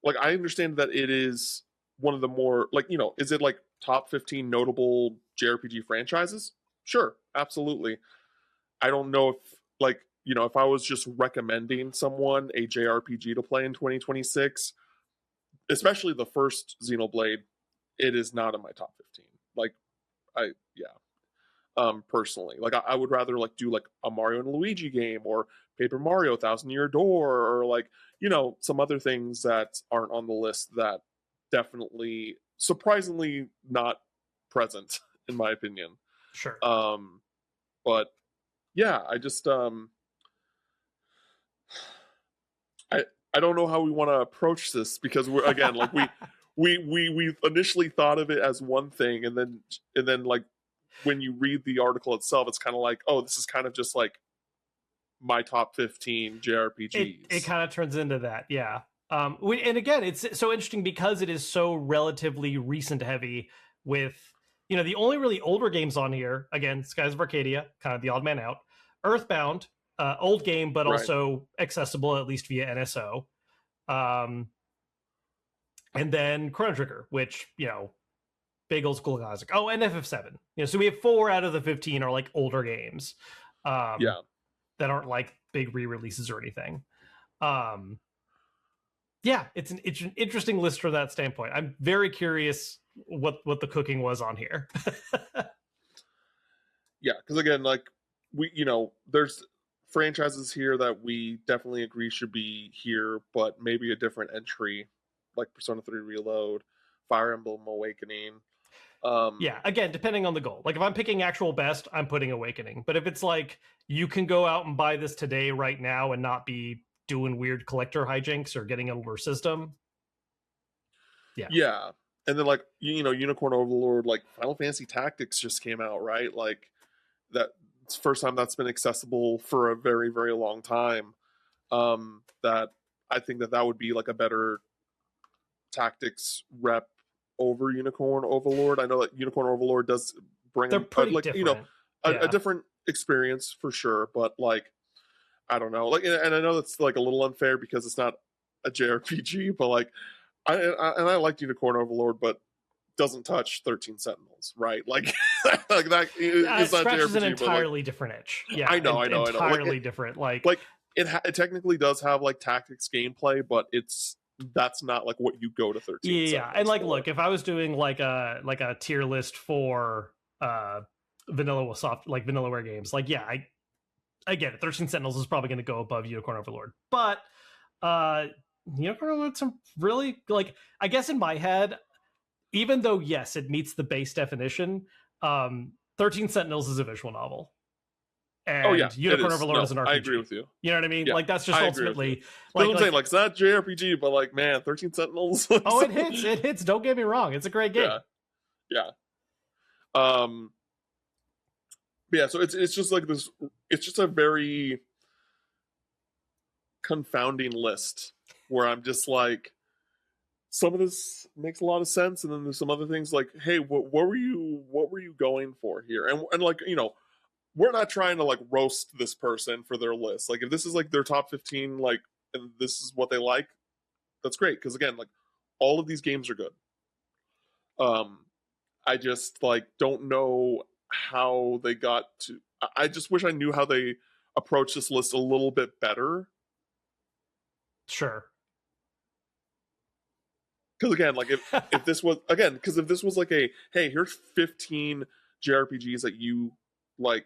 like I understand that it is one of the more like, is it like top 15 notable JRPG franchises? Sure, absolutely. I don't know if like, if I was just recommending someone a JRPG to play in 2026, especially the first Xenoblade, it is not in my top 15. Like personally, like I would rather like do like a Mario and Luigi game, or Paper Mario Thousand Year Door, or like some other things that aren't on the list that definitely surprisingly not present in my opinion. Sure. But yeah, I just I don't know how we want to approach this, because we're again like we initially thought of it as one thing, and then like when you read the article itself, it's kind of like, oh, this is kind of just like my top 15 JRPGs. It kind of turns into that, yeah. And again, it's so interesting because it is so relatively recent heavy with, the only really older games on here, again, Skies of Arcadia, kind of the odd man out. Earthbound, old game, but also accessible at least via NSO. And then Chrono Trigger, which, big old school classic. Oh, and FF7. So we have 4 out of the 15 are like older games. That aren't like big re-releases or anything. It's an interesting list from that standpoint. I'm very curious what the cooking was on here. Yeah, because again, like there's franchises here that we definitely agree should be here, but maybe a different entry, like Persona 3 Reload, Fire Emblem Awakening. Again, depending on the goal. Like if I'm picking actual best, I'm putting Awakening. But if it's like you can go out and buy this today right now and not be doing weird collector hijinks or getting an older system. Yeah. And then like Unicorn Overlord, like Final Fantasy Tactics just came out, right? Like it's the first time that's been accessible for a very, very long time. That I think that would be like a better tactics rep over Unicorn Overlord. I know that Unicorn Overlord does bring a different experience for sure, but like I don't know, like, and I know that's like a little unfair because it's not a JRPG, but like I liked Unicorn Overlord, but doesn't touch 13 Sentinels, right? Like like that is not JRPG, an entirely different itch. Yeah, I know entirely different. Like it technically does have like tactics gameplay, but that's not like what you go to 13. Yeah, and like, look, if I was doing like a tier list for vanillaware games, like I get it. 13 Sentinels is probably going to go above Unicorn Overlord, but Unicorn Overlord, some really like, I guess in my head, even though yes, it meets the base definition, 13 Sentinels is a visual novel. And Unicorn Overlord is an RPG. I agree with you. You know what I mean? Yeah, like that's just ultimately like I'm saying, like it's not JRPG, but like man, 13 Sentinels. Oh, it hits. Don't get me wrong. It's a great game. Yeah. But yeah, so it's just like this. It's just a very confounding list where I'm just like, some of this makes a lot of sense, and then there's some other things like, hey, what were you going for here? And like, we're not trying to like roast this person for their list. Like if this is like their top 15, like, and this is what they like, that's great. Because again, like all of these games are good. Um, I just like don't know how they got to. I just wish I knew how they approached this list a little bit better. Sure. Because again, like if this was again, because if this was like a hey, here's 15 JRPGs that you like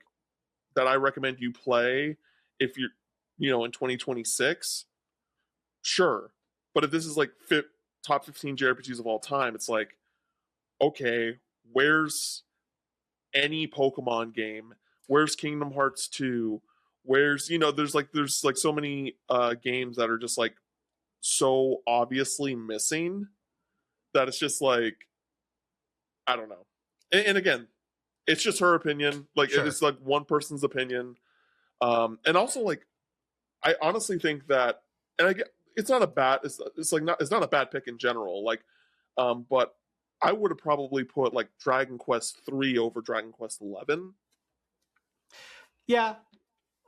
that I recommend you play if you're in 2026, sure. But if this is like top 15 JRPGs of all time, it's like, okay, where's any Pokemon game? Where's Kingdom Hearts 2? Where's there's like so many games that are just like so obviously missing that it's just like, I don't know. And again, it's just her opinion. Like Sure. it's like one person's opinion. And also like I honestly think that, and I get it's not a bad it's like not it's not a bad pick in general. Like but I would have probably put like Dragon Quest 3 over Dragon Quest 11. Yeah,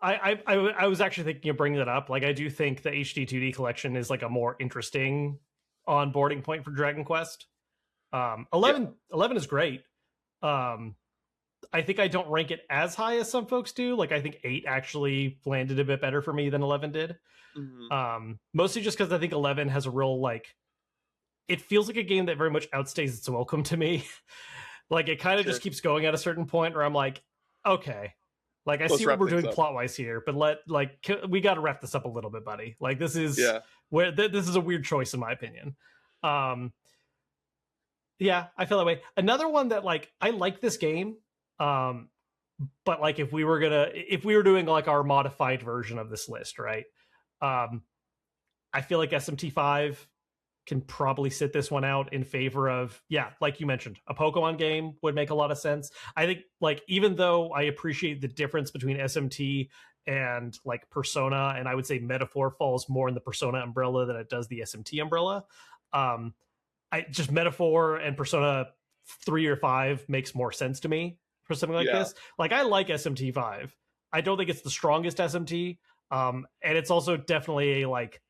I was actually thinking of bringing that up. Like, I do think the HD 2D collection is like a more interesting onboarding point for Dragon Quest. 11 is great. I think I don't rank it as high as some folks do. Like, I think 8 actually landed a bit better for me than 11 did. Mm-hmm. Mostly just because I think 11 has a real like, it feels like a game that very much outstays its welcome to me. Like, it kind of just keeps going at a certain point where I'm like, okay, like, Let's see what we're doing plot wise here, but we got to wrap this up a little bit, buddy. Like, this is where this is a weird choice in my opinion. Yeah, I feel that way. Another one that like I like this game, but like if we were doing like our modified version of this list, right? I feel like SMT5 can probably sit this one out in favor of, like you mentioned, a Pokemon game would make a lot of sense. I think like even though I appreciate the difference between SMT and like Persona, and I would say Metaphor falls more in the Persona umbrella than it does the SMT umbrella. I just Metaphor and Persona 3 or 5 makes more sense to me for something like this. Like, I like SMT5. I don't think it's the strongest SMT, and it's also definitely a like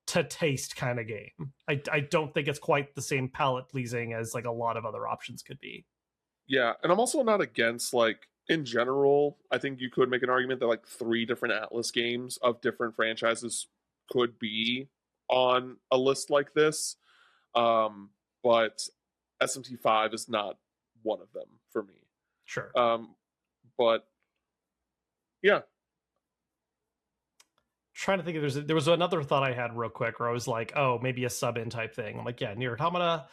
to taste kind of game. I don't think it's quite the same palate pleasing as like a lot of other options could be. Yeah, and I'm also not against like in general. I think you could make an argument that like 3 different Atlas games of different franchises could be on a list like this. But SMT5 is not one of them for me. Sure. But yeah. Trying to think if there was another thought I had real quick where I was like, oh, maybe a sub-in type thing. I'm like, yeah, Nier Automata.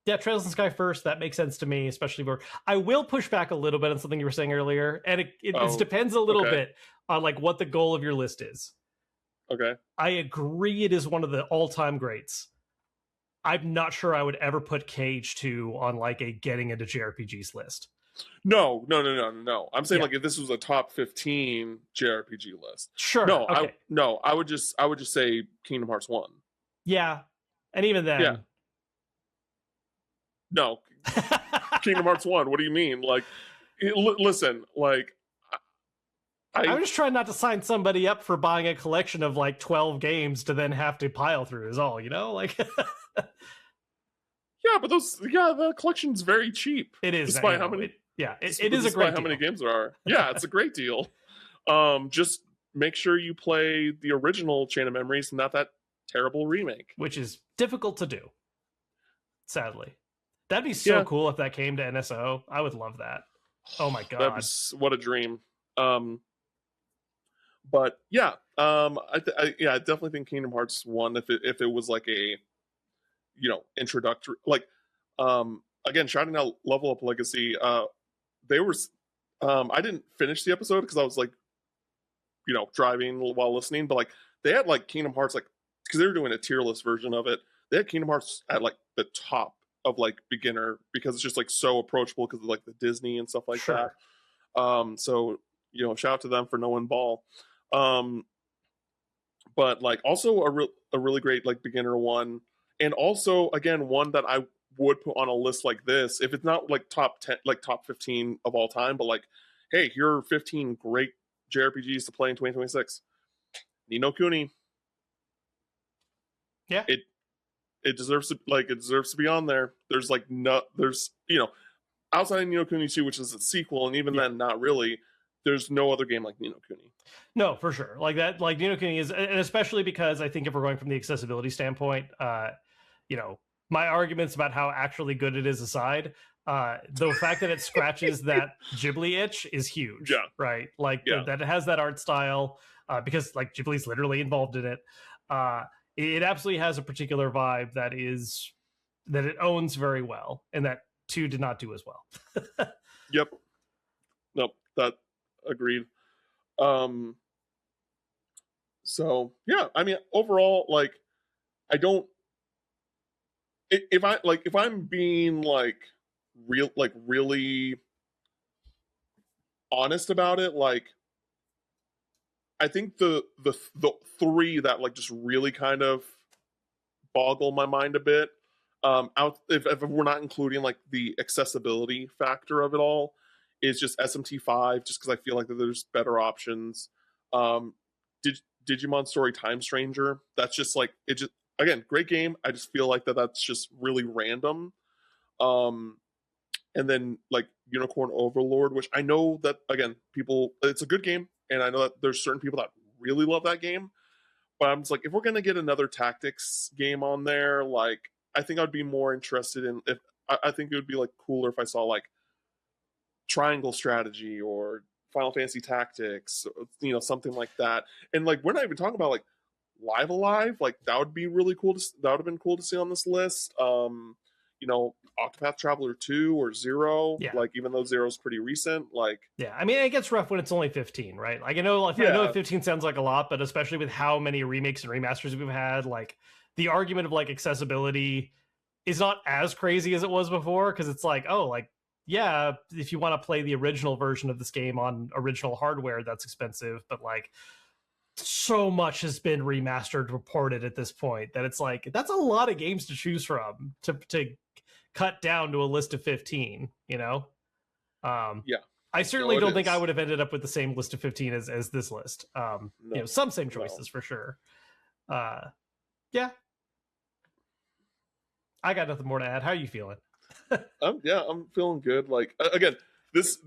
Yeah, Trails in Sky first. That makes sense to me, especially where I will push back a little bit on something you were saying earlier. And it depends a little bit on like what the goal of your list is. Okay. I agree it is one of the all-time greats. I'm not sure I would ever put KH2 on like a getting into JRPGs list. No. I'm saying like if this was a top 15 JRPG list. Sure. No, okay. I would just say Kingdom Hearts 1. Yeah. And even then. Yeah. No. Kingdom Hearts 1. What do you mean? Like listen, like I'm just trying not to sign somebody up for buying a collection of like 12 games to then have to pile through is all, like yeah, but the collection's very cheap. It is. Despite how many it is a great deal. How many games there are. Yeah, it's a great deal. Just make sure you play the original Chain of Memories, not that terrible remake. Which is difficult to do. Sadly. That'd be so cool if that came to NSO. I would love that. Oh my god. What a dream. But yeah, I definitely think Kingdom Hearts 1, if it was like a, introductory, like, again, shouting out Level Up Legacy, they were, I didn't finish the episode because I was like, driving while listening, but like, they had like Kingdom Hearts, like, because they were doing a tier list version of it, they had Kingdom Hearts at like the top of like beginner, because it's just like so approachable because of like the Disney and stuff like Sure. that. So shout out to them for knowing ball. But like also a really great like beginner one, and also again one that I would put on a list like this if it's not like top 10, like top 15 of all time, but like, hey, here are 15 great JRPGs to play in 2026. Ni no Kuni. Yeah. It deserves to be on there. There's like no there's outside of Ni no Kuni 2, which is a sequel, and even then not really. There's no other game like Ni no Kuni. No, for sure. Like that, like Ni no Kuni is, and especially because I think if we're going from the accessibility standpoint, my arguments about how actually good it is aside, the fact that it scratches that Ghibli itch is huge. Yeah. Right. Like that it has that art style, because like Ghibli's literally involved in it. It absolutely has a particular vibe that it owns very well, and that 2 did not do as well. Yep. Nope. That agreed. So yeah, I mean, overall, like, I don't. If I'm being like really honest about it, like, I think the 3 that like just really kind of boggle my mind a bit, out if we're not including like the accessibility factor of it all, is just SMT5, just because I feel like that there's better options. Digimon Story Time Stranger, that's just like, it just, again, great game. I just feel like that's just really random. And then like Unicorn Overlord, which I know that, again, it's a good game, and I know that there's certain people that really love that game, but I'm just like, if we're gonna get another tactics game on there, like, I think I'd be more interested in, if I think it would be like cooler if I saw like Triangle Strategy or Final Fantasy Tactics, something like that. And like, we're not even talking about like Live Alive. Like, that would be really cool. That would have been cool to see on this list. Octopath Traveler 2 or Zero. Yeah. Like, even though Zero's pretty recent, like, yeah, I mean, it gets rough when it's only 15, right? Like, I know 15 sounds like a lot, but especially with how many remakes and remasters we've had, like, the argument of like accessibility is not as crazy as it was before, because it's like, oh, like, yeah, if you want to play the original version of this game on original hardware, that's expensive, but like, so much has been remastered, reported at this point, that it's like, that's a lot of games to choose from to cut down to a list of 15, yeah. I certainly don't think I would have ended up with the same list of 15 as this list. Some same choices for sure. Yeah. I got nothing more to add. How are you feeling? I'm feeling good. Like, again, this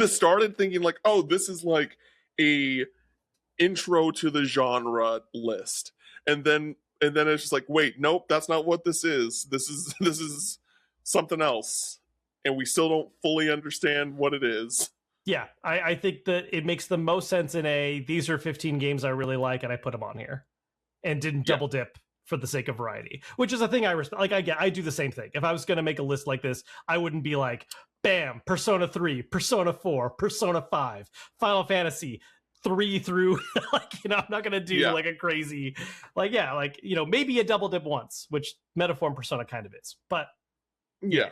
started thinking like, oh, this is like a intro to the genre list, and then it's just like, wait, nope, that's not what this is. This is something else, and we still don't fully understand what it is. Yeah, I think that it makes the most sense in these are 15 games I really like, and I put them on here, and didn't double dip for the sake of variety, which is a thing I respect. Like, I do the same thing. If I was going to make a list like this, I wouldn't be like, bam, Persona 3, Persona 4, Persona 5, Final Fantasy 3 through, like, I'm not going to do like a crazy, like, maybe a double dip once, which Metaform Persona kind of is, but yeah,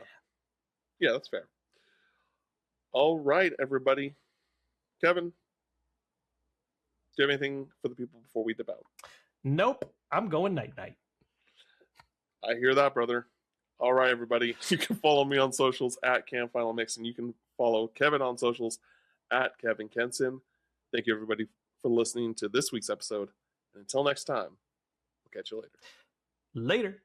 that's fair. All right, everybody. Kevin, do you have anything for the people before we dip out? Nope. I'm going night-night. I hear that, brother. All right, everybody. You can follow me on socials at CamFinalMix, and you can follow Kevin on socials at Kevin Kenson. Thank you, everybody, for listening to this week's episode. And until next time, we'll catch you later. Later.